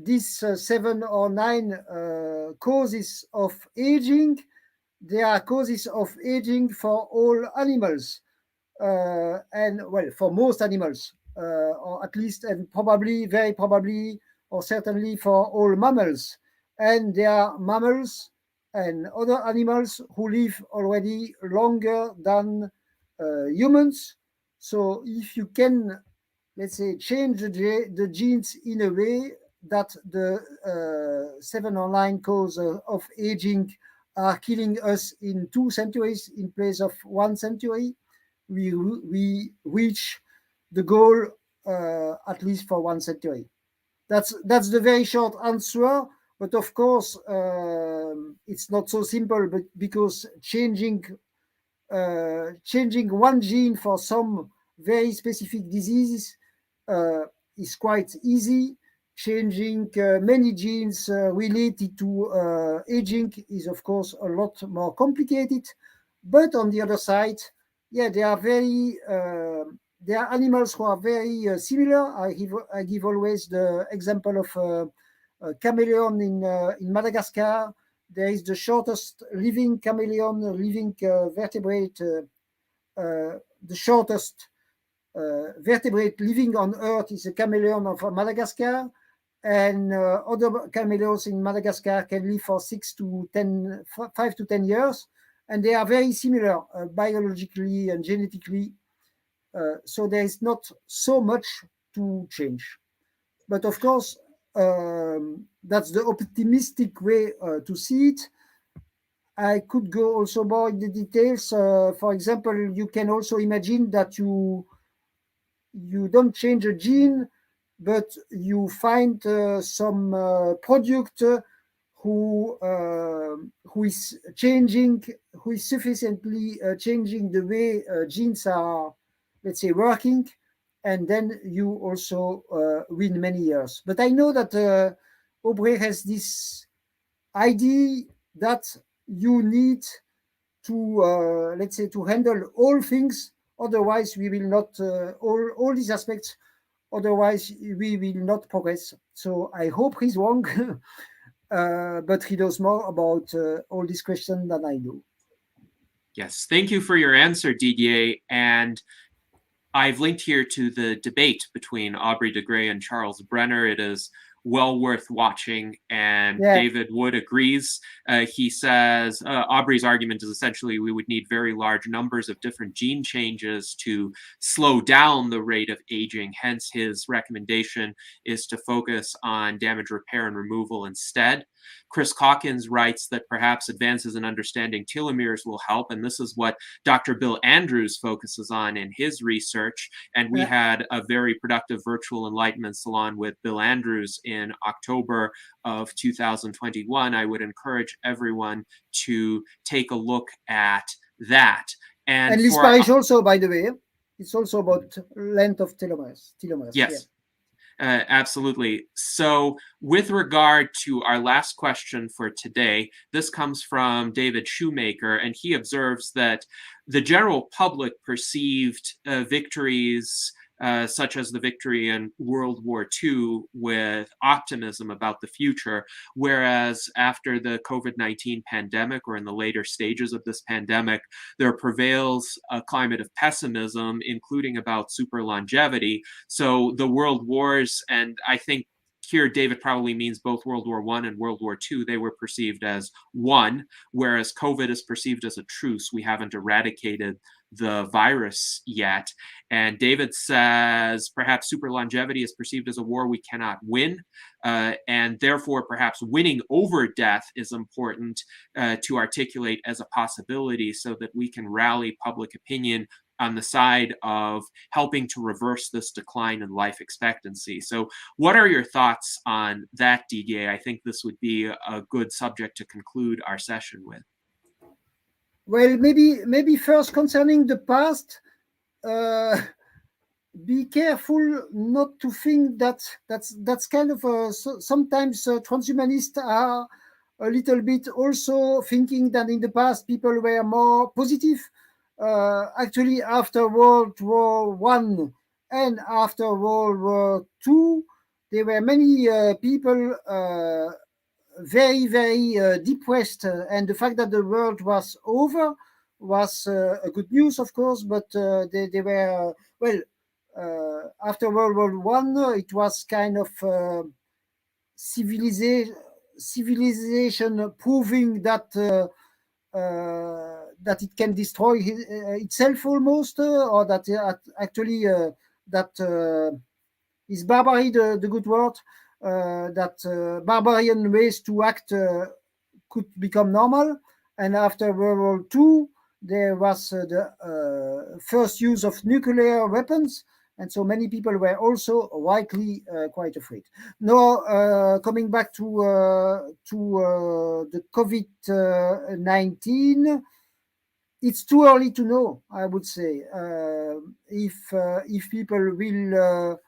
these 7 or 9 causes of aging, they are causes of aging for all animals, and well, for most animals, or at least, and probably, very probably, or certainly for all mammals. And there are mammals and other animals who live already longer than humans. So if you can, let's say, change the genes in a way that the 7 or 9 causes of aging are killing us in 2 centuries in place of 1 century, we reach the goal at least for 1 century. That's the very short answer. But of course, it's not so simple. But because changing 1 gene for some very specific diseases is quite easy. Changing many genes related to aging is, of course, a lot more complicated. But on the other side, yeah, they are very, they are animals who are very similar. I give always the example of a chameleon in Madagascar. There is the shortest living chameleon, living vertebrate, the shortest vertebrate living on Earth is a chameleon of Madagascar, and other chameleons in Madagascar can live for 5 to 10 years, and they are very similar biologically and genetically. So there is not so much to change. But of course, that's the optimistic way to see it. I could go also more in the details. For example, you can also imagine that you don't change a gene, but you find some product who is changing, who is sufficiently changing the way genes are, let's say, working, and then you also win many years. But I know that Aubrey has this idea that you need to, let's say, to handle all things. Otherwise, we will not, all these aspects, otherwise we will not progress. So I hope he's wrong, but he knows more about all these questions than I do. Yes, thank you for your answer, Didier. And I've linked here to the debate between Aubrey de Grey and Charles Brenner. It is well worth watching, and David Wood agrees. He says Aubrey's argument is essentially we would need very large numbers of different gene changes to slow down the rate of aging. Hence, his recommendation is to focus on damage repair and removal instead. Chris Calkins writes that perhaps advances in understanding telomeres will help, and this is what Dr. Bill Andrews focuses on in his research. And we had a very productive Virtual Enlightenment Salon with Bill Andrews in October of 2021. I would encourage everyone to take a look at that. And Liz Parrish also, by the way, it's also about length of telomeres. Yes. Yeah. Absolutely. So with regard to our last question for today, this comes from David Shoemaker, and he observes that the general public perceived victories such as the victory in World War II with optimism about the future, whereas after the COVID-19 pandemic, or in the later stages of this pandemic, there prevails a climate of pessimism, including about super longevity. So the world wars, and I think here David probably means both World War I and World War II, they were perceived as one, whereas COVID is perceived as a truce. We haven't eradicated the virus yet. And David says perhaps super longevity is perceived as a war we cannot win, and therefore perhaps winning over death is important to articulate as a possibility so that we can rally public opinion on the side of helping to reverse this decline in life expectancy. So what are your thoughts on that, Didier? I think this would be a good subject to conclude our session with. Well, maybe first concerning the past, be careful not to think that's kind of sometimes transhumanists are a little bit also thinking that in the past people were more positive. Actually, after World War I and after World War II, there were many people very, very depressed, and the fact that the world was over was a good news, of course, but they were, well, after World War I, it was kind of civilization proving that that it can destroy itself almost, or that actually that is barbary the good word, that barbarian ways to act could become normal. And after World War II, there was the first use of nuclear weapons, and so many people were also rightly quite afraid. Now, coming back to the COVID-19, it's too early to know, I would say, if people will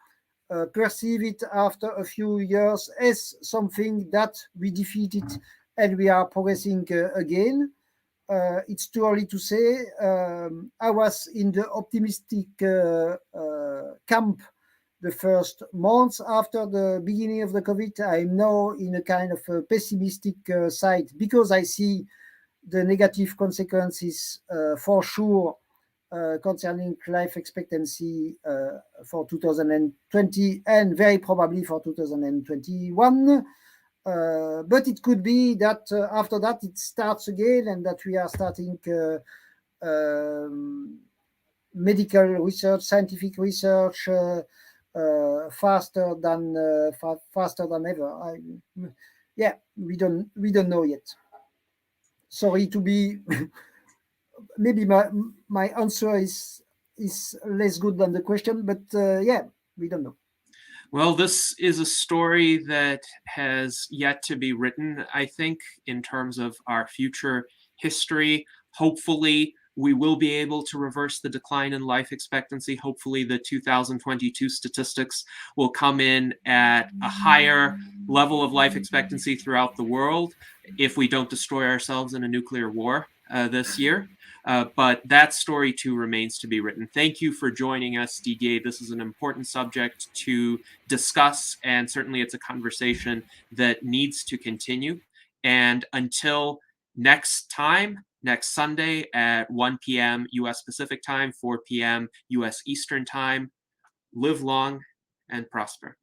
perceive it after a few years as something that we defeated and we are progressing again. it's too early to say. I was in the optimistic camp the first months after the beginning of the COVID. I'm now in a kind of a pessimistic side because I see the negative consequences for sure concerning life expectancy for 2020 and very probably for 2021. But it could be that after that it starts again and that we are starting medical research, scientific research faster than ever. Yeah, we don't know yet. Sorry to be. Maybe my answer is less good than the question, but yeah, we don't know. Well, this is a story that has yet to be written, I think, in terms of our future history. Hopefully, we will be able to reverse the decline in life expectancy. Hopefully, the 2022 statistics will come in at a higher level of life expectancy throughout the world if we don't destroy ourselves in a nuclear war this year. But that story too remains to be written. Thank you for joining us, Didier. This is an important subject to discuss, and certainly it's a conversation that needs to continue. And until next time, next Sunday at 1 p.m. U.S. Pacific time, 4 p.m. U.S. Eastern time, live long and prosper.